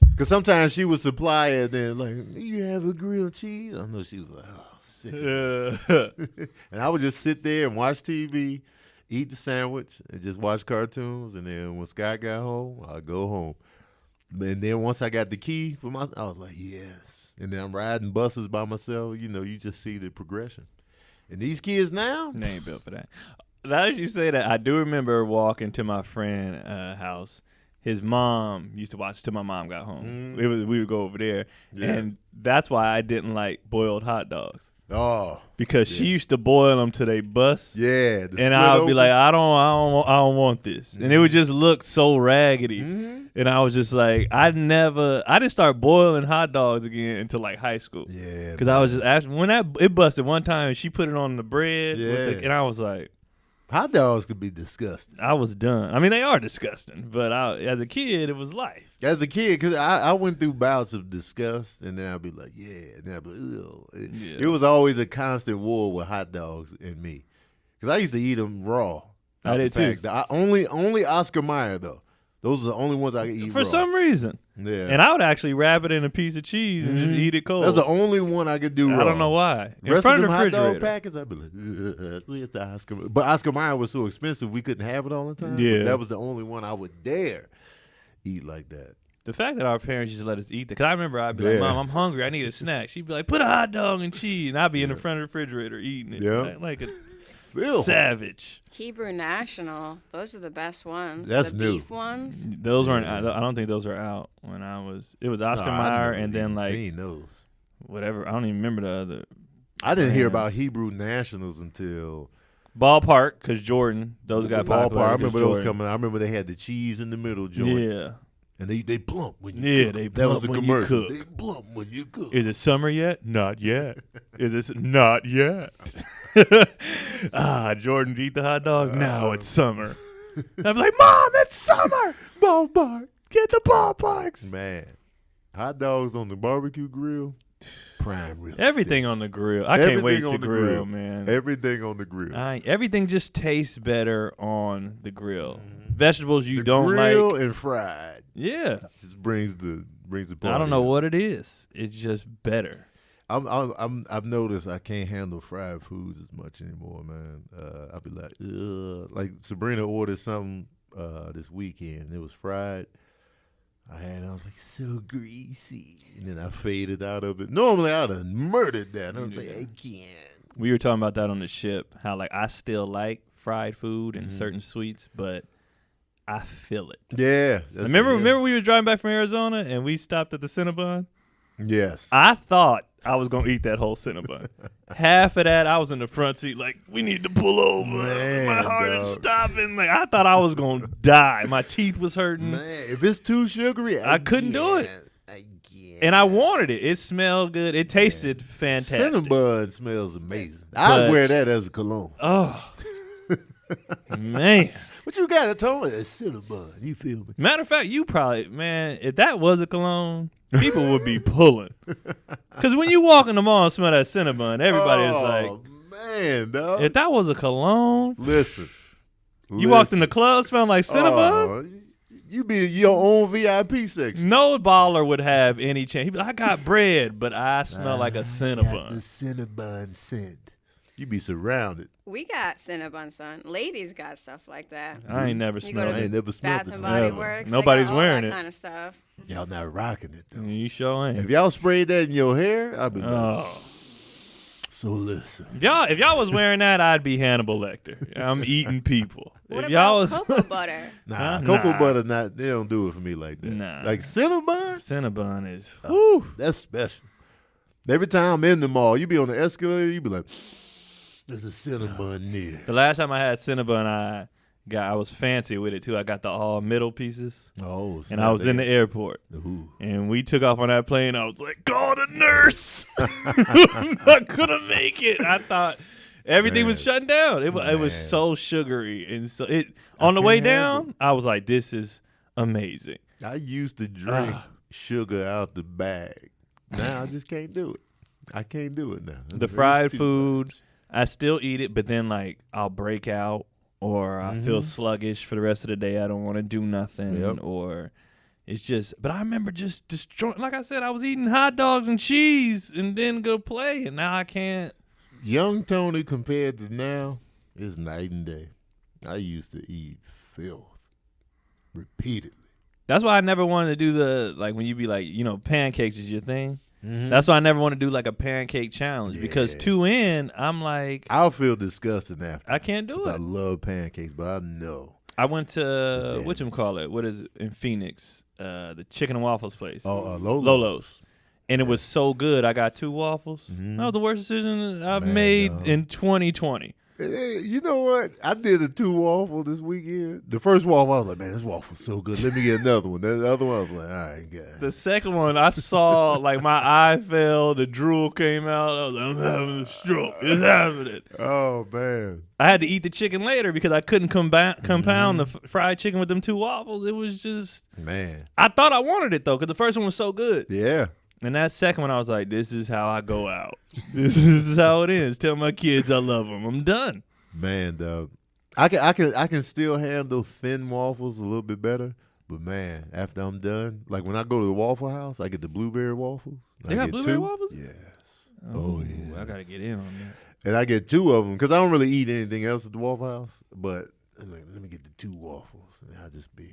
Because sometimes she would supply it and then like, do you have a grilled cheese? I know she was like, oh, sick. And I would just sit there and watch TV, eat the sandwich, and just watch cartoons. And then when Scott got home, I'd go home. And then once I got the key for I was like, yes. And then I'm riding buses by myself. You just see the progression. And these kids now, they ain't built for that. Now that you say that, I do remember walking to my friend's house. His mom used to watch till my mom got home. We would go over there, and that's why I didn't like boiled hot dogs. Oh, because she used to boil them till they bust. Yeah, and I would be like, I don't want this, and it would just look so raggedy. And I was just like, I didn't start boiling hot dogs again until like high school. Yeah, because I was just when it busted one time, and she put it on the bread, and I was like, hot dogs could be disgusting. I was done. I mean, they are disgusting, but as a kid, it was life. As a kid, because I went through bouts of disgust, and then I'd be like, yeah, and then I'd be like, ugh. It was always a constant war with hot dogs and me. Because I used to eat them raw. I did too. Only Oscar Mayer, though. Those are the only ones I could eat for raw. some reason. Yeah. And I would actually wrap it in a piece of cheese and just eat it cold. That's the only one I could do raw. I don't know why. In front of the hot dog packets, I'd be like, where's the Oscar? But Oscar Mayer was so expensive, we couldn't have it all the time. Yeah. But that was the only one I would dare eat like that. The fact that our parents used to let us eat that, because I remember I'd be like, Mom, I'm hungry. I need a snack. She'd be like, put a hot dog and cheese. And I'd be in the front of the refrigerator eating it. Yeah. Like a savage. Hebrew National, those are the best ones. That's the new. beef ones. Those weren't. I don't think those are out when I was. It was Oscar Mayer and then like seen those. Whatever. I don't even remember the other. I didn't hear about Hebrew Nationals until Ballpark, because Jordan. Those got popular. I remember those coming. I remember they had the cheese in the middle joints. Yeah. And they plump when you cook. They that was plump the when commercial. you cook. They plump when you cook. Is it summer yet? Not yet. Is it not yet? Jordan eat the hot dog. Now it's summer. I'm like, Mom, it's summer. Ballpark. Get the ballparks. Man, hot dogs on the barbecue grill. Prime real Everything on the grill. I can't wait to grill, man. Everything on the grill. Everything just tastes better on the grill. Vegetables you don't grill like. And fried. Yeah. Just brings the party. I don't know what it is. It's just better. I've noticed I can't handle fried foods as much anymore, man. I'll be like, ugh. Like Sabrina ordered something this weekend. It was fried. I was like, so greasy. And then I faded out of it. Normally, I'd have murdered that. I was like, I can't. We were talking about that on the ship, how like I still like fried food and certain sweets, but I feel it. Yeah. Remember we were driving back from Arizona and we stopped at the Cinnabon? Yes. I thought I was going to eat that whole Cinnabon. Half of that, I was in the front seat like, we need to pull over. Man, my heart dog. is stopping. Like I thought I was going to die. My teeth was hurting. Man, if it's too sugary, I couldn't do it. I can't. And I wanted it. It smelled good. It tasted fantastic. Cinnabon smells amazing. I'd wear that as a cologne. Oh, man. But you got to tell it it's Cinnabon. You feel me? Matter of fact, you probably, man, if that was a cologne, people would be pulling. Because when you walk in the mall and smell that Cinnabon, everybody is like, man, dog. if that was a cologne, Listen. You walked in the club smelling like Cinnabon? You be in your own VIP section. No baller would have any chance. He'd be like, I got bread, but I smell like a Cinnabon. The Cinnabon scent. You be surrounded. We got Cinnabon, son. Ladies got stuff like that. I ain't never You go smelled to I ain't never smelled Bath it. and Body Never. Works. Nobody's they got wearing all it. that kind of stuff. Y'all not rocking it, though. You sure ain't. If y'all sprayed that in your hair, I'd be like, Oh. so listen. If y'all was wearing that, I'd be Hannibal Lecter. I'm eating people. What if y'all about was cocoa butter? Nah, Huh? cocoa Nah. butter, they don't do it for me like that. Nah. Like Cinnabon, Cinnabon is, that's special. Every time I'm in the mall, you be on the escalator, you be like, There's a Cinnabon near. The last time I had Cinnabon, I was fancy with it too. I got the all middle pieces. Oh, and I was in the airport. Ooh. And we took off on that plane. I was like, call the nurse. I'm not gonna make it. I thought everything was shutting down. It was so sugary, and so on the way down, I was like, this is amazing. I used to drink sugar out the bag. Now I just can't do it. I can't do it now. The fried food, I still eat it, but then like I'll break out. Or I feel sluggish for the rest of the day. I don't want to do nothing. Or it's just, but I remember just destroying, like I said, I was eating hot dogs and cheese and then go play. And now I can't. Young Tony compared to now is night and day. I used to eat filth repeatedly. That's why I never wanted to do like when you be like, pancakes is your thing. That's why I never want to do like a pancake challenge because 2 in, I'm like, I'll feel disgusting after. I can't do it. I love pancakes, but I know. I went to whatchamacallit, what is it in Phoenix? The chicken and waffles place. Lolo's. And it was so good. I got 2 waffles. That was the worst decision I've made in 2020. You know what? I did a 2 waffle this weekend. The first waffle, I was like, man, this waffle's so good. Let me get another one. The other one, I was like, all right, God. The second one, I saw, like, my eye fell. The drool came out. I was like, I'm having a stroke. It's happening. Oh, man. I had to eat the chicken later because I couldn't compound the fried chicken with them 2 waffles. It was just, man. I thought I wanted it, though, because the first one was so good. Yeah. And that second one, I was like, this is how I go out. This is how it is. Tell my kids I love them. I'm done. Man, dog. I can still handle thin waffles a little bit better. But, man, after I'm done, like when I go to the Waffle House, I get the blueberry waffles. They got blueberry waffles? Yes. Oh, yeah. I got to get in on that. And I get 2 of them because I don't really eat anything else at the Waffle House. But I'm like, let me get the 2 waffles. And I'll just be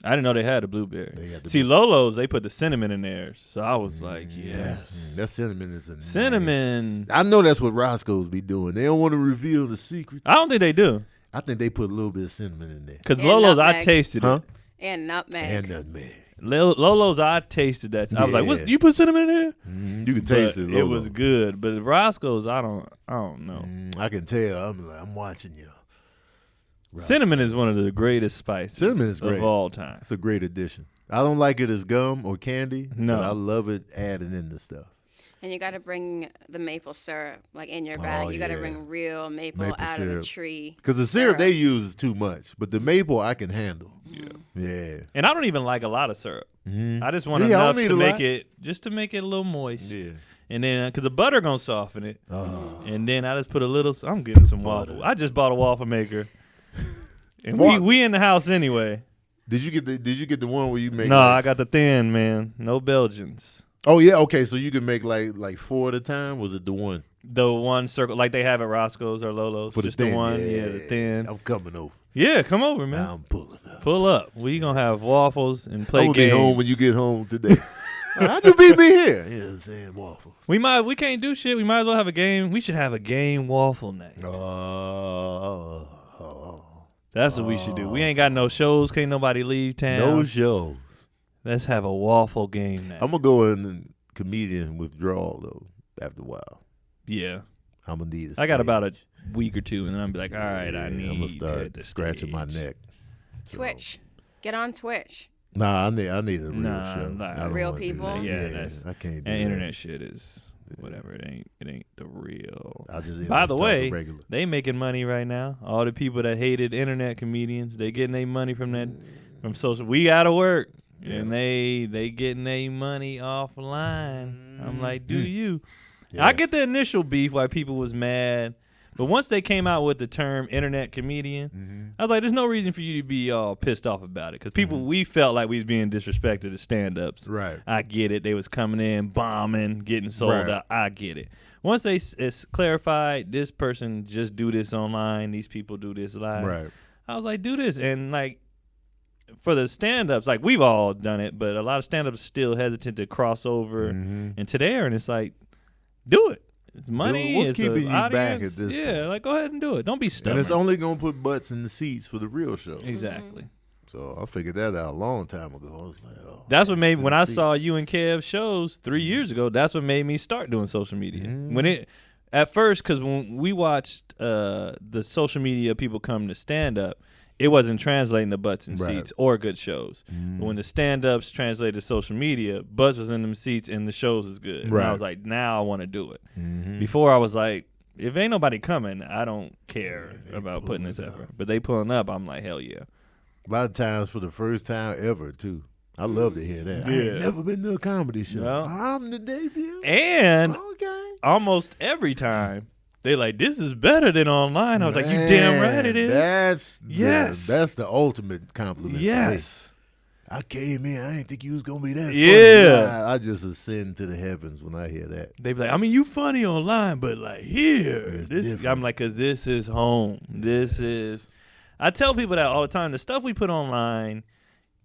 I didn't know they had a blueberry. See, Lolo's, they put the cinnamon in there. So I was like, yes. That cinnamon is a cinnamon. Nice. I know that's what Roscoe's be doing. They don't want to reveal the secrets. I don't think they do. I think they put a little bit of cinnamon in there. Because Lolo's, I tasted it. And nutmeg. Lolo's, I tasted that. I was like, "What? You put cinnamon in there?" You can taste it. It was good, but Roscoe's, I don't know. I can tell. I'm watching you. Roscoe. Cinnamon is one of the greatest spices. Cinnamon is great of all time. It's a great addition. I don't like it as gum or candy. No, but I love it added in the stuff. And you got to bring the maple syrup, like in your bag. You got to bring real maple out syrup. of a tree. Because the syrup they use is too much, but the maple I can handle. Yeah. And I don't even like a lot of syrup. I just want enough to make it a little moist. Yeah. And then, because the butter gonna soften it. And then I just put a little. I'm getting some waffle. I just bought a waffle maker. And we in the house anyway. Did you get the one where you make? No, I got the thin, man. No Belgians. Oh yeah, okay. So you can make like 4 at a time. Was it the one? The one circle, like they have at Roscoe's or Lolo's. For just the one. Yeah, the thin. I'm coming over. Yeah, come over, man. Now I'm pulling up. Pull up. We gonna have waffles and play I'm games. Be home when you get home today. How'd you beat me here? You know what I'm saying? Waffles. We can't do shit. We might as well have a game. We should have a game waffle night. That's what we should do. We ain't got no shows. Can't nobody leave town. No shows. Let's have a waffle game night. I'm gonna go in and comedian withdrawal though. After a while. Yeah. I'm gonna need. I got about a week or 2, and then I'm be like, all right, I need. I'm gonna start scratching my neck. Twitch. Get on Twitch. Nah, I need a real show. Real people. Yeah, I can't. Do internet shit is whatever. It ain't the real. By the way, they making money right now. All the people that hated internet comedians, they getting their money from social. We gotta work, and they getting their money offline. I'm like, do you? Yes. I get the initial beef why people was mad. But once they came out with the term internet comedian, I was like, there's no reason for you to be all pissed off about it. Because people, we felt like we was being disrespected as stand-ups. Right. I get it. They was coming in, bombing, getting sold out. I get it. Once it's clarified, this person just do this online, these people do this live. Right. I was like, do this. And like, for the stand-ups, like we've all done it, but a lot of stand-ups still hesitant to cross over into there. And it's like, do it. It's money. What's keeping you back at this point? Yeah, like go ahead and do it. Don't be stubborn. And it's only gonna put butts in the seats for the real show. Exactly. So I figured that out a long time ago. I was like, that's what made when I saw you and Kev shows 3 years ago. That's what made me start doing social media. When at first, because when we watched the social media people come to stand up, it wasn't translating the butts in seats or good shows. But when the stand-ups translated to social media, butts was in them seats and the shows is good. And I was like, now I want to do it. Before I was like, if ain't nobody coming, I don't care about putting this effort. But they pulling up, I'm like, hell yeah. A lot of times for the first time ever, too. I love to hear that. I ain't never been to a comedy show. No. I'm the debut. And almost every time, they like, this is better than online. I was like, you damn right it is. That's the ultimate compliment. Yes. I came in. I didn't think you was going to be that funny. Yeah. I just ascend to the heavens when I hear that. They be like, I mean, you funny online, but like here. I'm like, because this is home. This is. I tell people that all the time. The stuff we put online,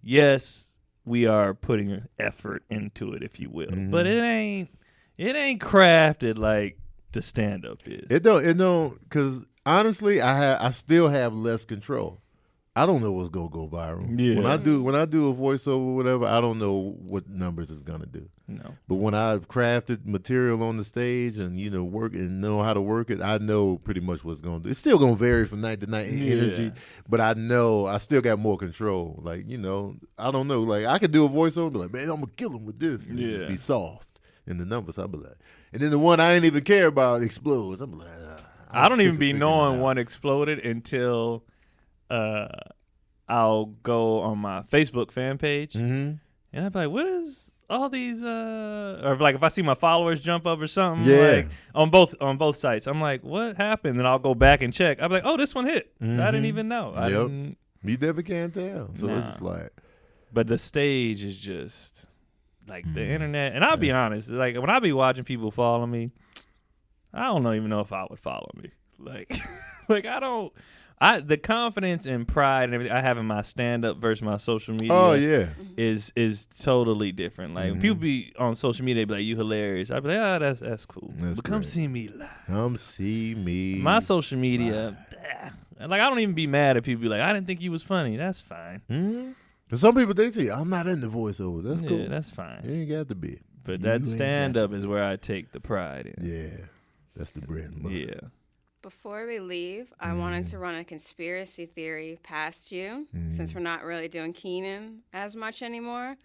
yes, we are putting effort into it, if you will. But it ain't crafted like the stand-up is. It don't, because honestly, I still have less control. I don't know what's gonna go viral. Yeah. When I do a voiceover or whatever, I don't know what numbers it's gonna do. No. But when I've crafted material on the stage and work and know how to work it, I know pretty much what's gonna do. It's still gonna vary from night to night in energy, but I know I still got more control. Like, I don't know. Like, I could do a voiceover and be like, man, I'm gonna kill him with this. And just be soft in the numbers. I'll be like, and then the one I didn't even care about explodes. I'm like, I don't even be knowing one exploded until I'll go on my Facebook fan page and I'll be like, what is all these or like if I see my followers jump up or something like on both sites, I'm like, what happened? And I'll go back and check. I'll be like, oh, this one hit. I didn't even know. You never can tell. So it's just like, but the stage is just like the internet. And I'll be honest, like when I be watching people follow me, I don't even know if I would follow me. Like the confidence and pride and everything I have in my stand-up versus my social media is totally different. Like when people be on social media, they be like, you hilarious. I'd be like, that's cool. But come see me live. Come see me. My social media, like I don't even be mad at people be like, I didn't think you was funny. That's fine. Because some people, they say, I'm not into voiceovers. That's cool. Yeah, that's fine. You ain't got to be. But that stand-up is where I take the pride in. Yeah. That's the bread and butter. Yeah. Before we leave, I wanted to run a conspiracy theory past you, since we're not really doing Keelan as much anymore,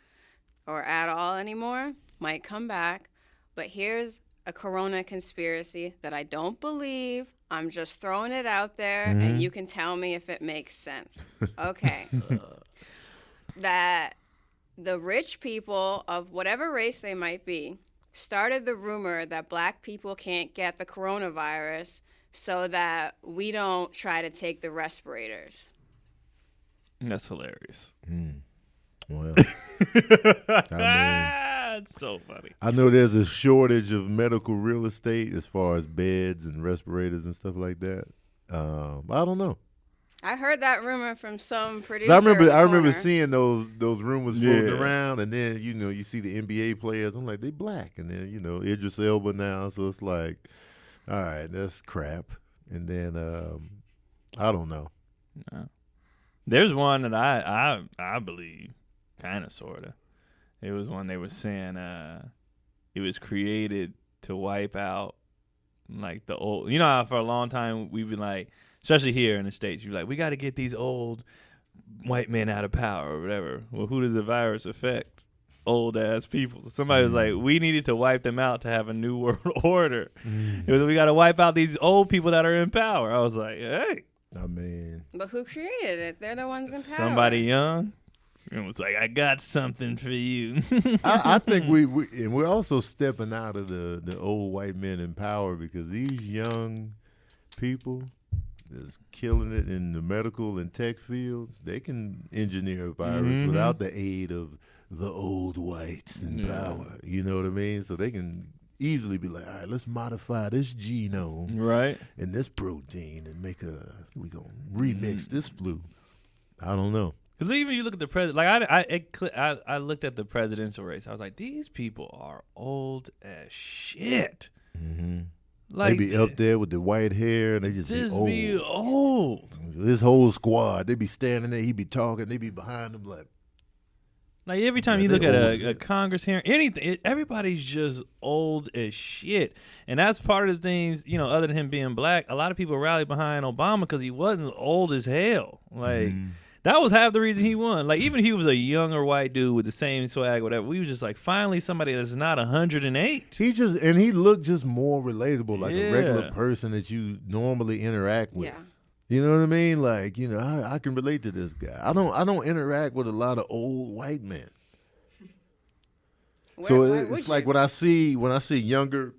or at all anymore. Might come back. But here's a corona conspiracy that I don't believe. I'm just throwing it out there, and you can tell me if it makes sense. Okay. That the rich people of whatever race they might be started the rumor that black people can't get the coronavirus so that we don't try to take the respirators. That's hilarious. Well, it's so funny. I know there's a shortage of medical real estate as far as beds and respirators and stuff like that. I don't know. I heard that rumor from some producer. I remember seeing those rumors floating around, and then you see the NBA players. I'm like, they black, and then Idris Elba now, so it's like, all right, that's crap. And then I don't know. No. There's one that I believe, kind of sorta. It was one they were saying it was created to wipe out like the old. You know how for a long time we've been like, especially here in the States, you're like, we got to get these old white men out of power or whatever. Well, who does the virus affect? Old ass people. So somebody was like, we needed to wipe them out to have a new world order. It was, we got to wipe out these old people that are in power. I was like, hey. I mean. But who created it? They're the ones in power. Somebody young. And was like, I got something for you. I think we're also stepping out of the old white men in power, because these young people is killing it in the medical and tech fields. They can engineer a virus without the aid of the old whites in power. You know what I mean? So they can easily be like, all right, let's modify this genome and this protein and we gonna remix this flu. I don't know. Because even you look at the president, like I looked at the presidential race. I was like, these people are old as shit. Like, they be up there with the white hair, and they just be old. This whole squad, they be standing there, he be talking, they be behind them like, Like every time you look at a Congress hearing, anything, everybody's just old as shit. And that's part of the things, other than him being black, a lot of people rallied behind Obama because he wasn't old as hell. Like, that was half the reason he won. Like, even if he was a younger white dude with the same swag, whatever, we was just like, finally somebody that's not 108. He looked just more relatable, like a regular person that you normally interact with. Yeah. You know what I mean? Like, I can relate to this guy. I don't interact with a lot of old white men. It's like when I see younger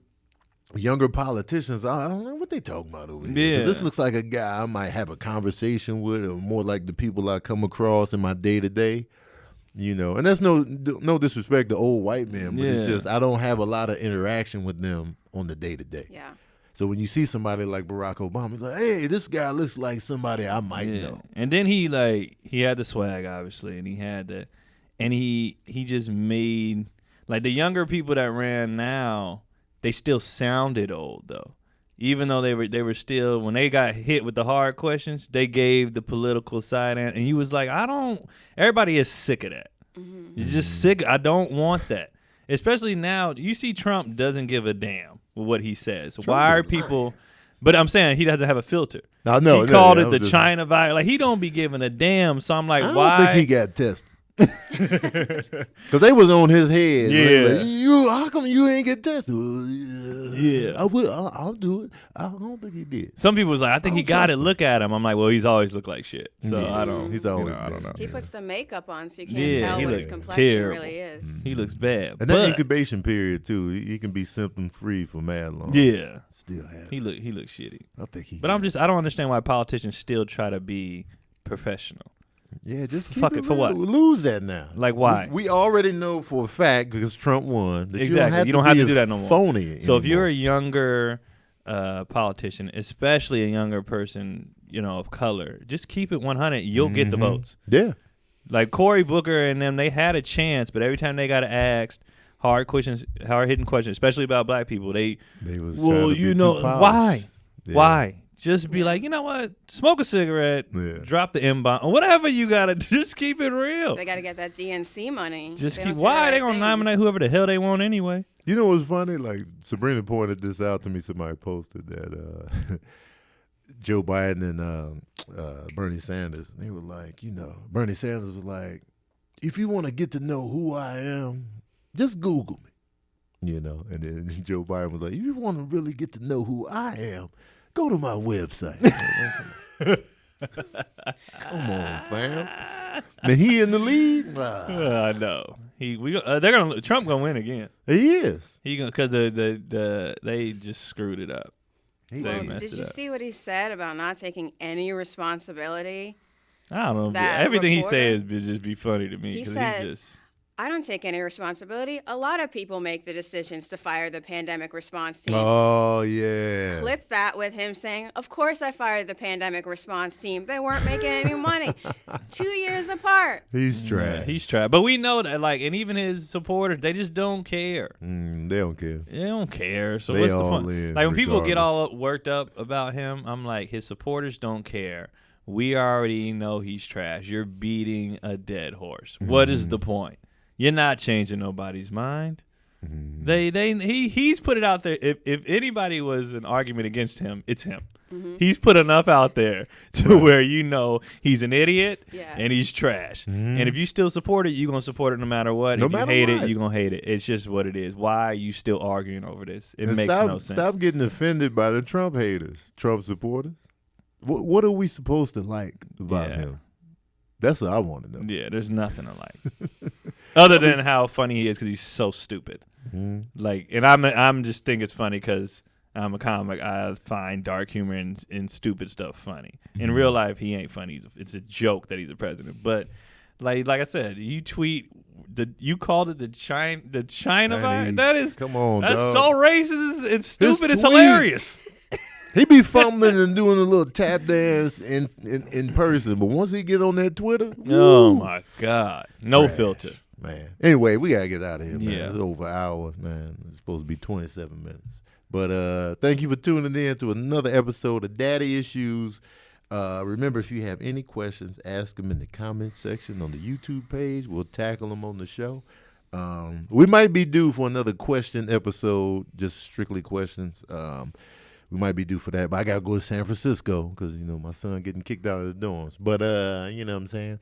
politicians, I don't know what they talking about over here. Yeah. This looks like a guy I might have a conversation with, or more like the people I come across in my day to day. And that's no disrespect to old white men, but it's just I don't have a lot of interaction with them on the day to day. Yeah. So when you see somebody like Barack Obama, it's like, hey, this guy looks like somebody I might know. And then he had the swag, obviously, and he just made, like, the younger people that ran now, they still sounded old though. Even though they were still, when they got hit with the hard questions, they gave the political side, and he was like, everybody is sick of that. You're just sick. I don't want that. Especially now, you see Trump doesn't give a damn with what he says. Why are people? But I'm saying he doesn't have a filter. I know. He called it the China virus. Like, he don't be giving a damn. So I'm like, why? I don't think he got tested. Because they was on his head. Yeah. How come you ain't get tested? Yeah. I'll do it. I don't think he did. Some people was like, I think he got it. Look at him. I'm like, well, he's always looked like shit. So I don't. He's always. I don't know. He puts the makeup on, so you can't tell what his complexion terrible. really is. He looks bad. And that incubation period too, he can be symptom free for mad long. Yeah. Still have. He looks shitty. I think he. But I don't understand why politicians still try to be professional. Yeah, just keep fuck it for what? Lose that now. Like, why? We already know for a fact because Trump won that exactly. you don't have to do that no more. Phony. So if you're a younger politician, especially a younger person, of color, just keep it 100. You'll get the votes. Yeah. Like Cory Booker and them, they had a chance, but every time they got asked hard-hitting questions, especially about black people, they was why? Yeah. Why? Just be like, you know what? Smoke a cigarette, drop the M-bomb, or whatever you gotta. Just keep it real. They gotta get that DNC money. Just keep. Why they gonna nominate whoever the hell they want anyway? You know what's funny? Like Sabrina pointed this out to me. Somebody posted that Joe Biden and Bernie Sanders. They were like, Bernie Sanders was like, if you want to get to know who I am, just Google me. And then Joe Biden was like, if you want to really get to know who I am, go to my website. Come on, fam. Now he in the lead. I know. Trump gonna win again. He is. He gonna because they just screwed it up. Did you see what he said about not taking any responsibility? I don't know. Everything he says just be funny to me. He said, I don't take any responsibility. A lot of people make the decisions to fire the pandemic response team. Oh, yeah. Clip that with him saying, of course I fired the pandemic response team. They weren't making any money. 2 years apart. He's trash. Yeah, he's trash. But we know that, and even his supporters, they just don't care. They don't care. They don't care. So what's the fun? Like, when people get all worked up about him, I'm like, his supporters don't care. We already know he's trash. You're beating a dead horse. What is the point? You're not changing nobody's mind. He's put it out there. If anybody was an argument against him, it's him. He's put enough out there to where he's an idiot and he's trash. And if you still support it, you're gonna support it no matter what. If you hate it, you're gonna hate it. It's just what it is. Why are you still arguing over this? It makes no sense. Stop getting offended by the Trump haters, Trump supporters. What are we supposed to like about him? That's what I want to know. Yeah, there's nothing to like, other than how funny he is because he's so stupid. Like, and I'm just think it's funny because I'm a comic. I find dark humor and stupid stuff funny. In real life, he ain't funny. It's a joke that he's a president. But like I said, you called it the China virus. That is, come on, that's dog. so racist and stupid. It's hilarious. He be fumbling and doing a little tap dance in person, but once he get on that Twitter, oh my God, no filter, man. Anyway, we gotta get out of here, man. Yeah. It's over an hour, man. It's supposed to be 27 minutes. But thank you for tuning in to another episode of Daddy Issues. Remember, if you have any questions, ask them in the comment section on the YouTube page. We'll tackle them on the show. We might be due for another question episode, just strictly questions. We might be due for that, but I got to go to San Francisco because, my son getting kicked out of the dorms. But, you know what I'm saying?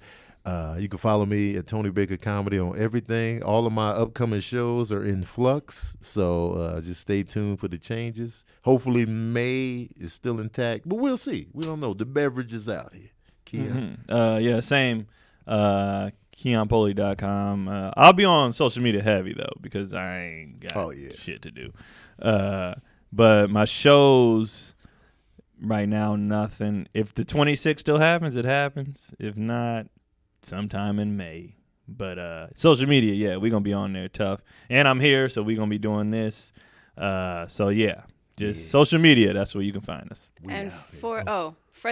You can follow me at Tony Baker Comedy on everything. All of my upcoming shows are in flux, so just stay tuned for the changes. Hopefully May is still intact, but we'll see. We don't know. The beverage is out here. Keon? Yeah, same. KeonPolee.com. I'll be on social media heavy, though, because I ain't got shit to do. But my shows right now, nothing. If the 26th still happens, it happens. If not, sometime in May. But social media, yeah, we're going to be on there tough. And I'm here, so we're going to be doing this. So, yeah, just social media, that's where you can find us. And for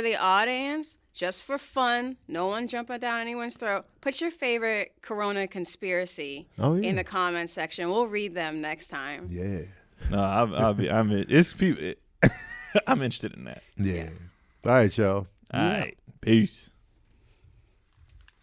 the audience, just for fun, no one jumping down anyone's throat, put your favorite Corona conspiracy in the comment section. We'll read them next time. Yeah. No, I'm interested in that. Yeah. All right, y'all. All right. Peace.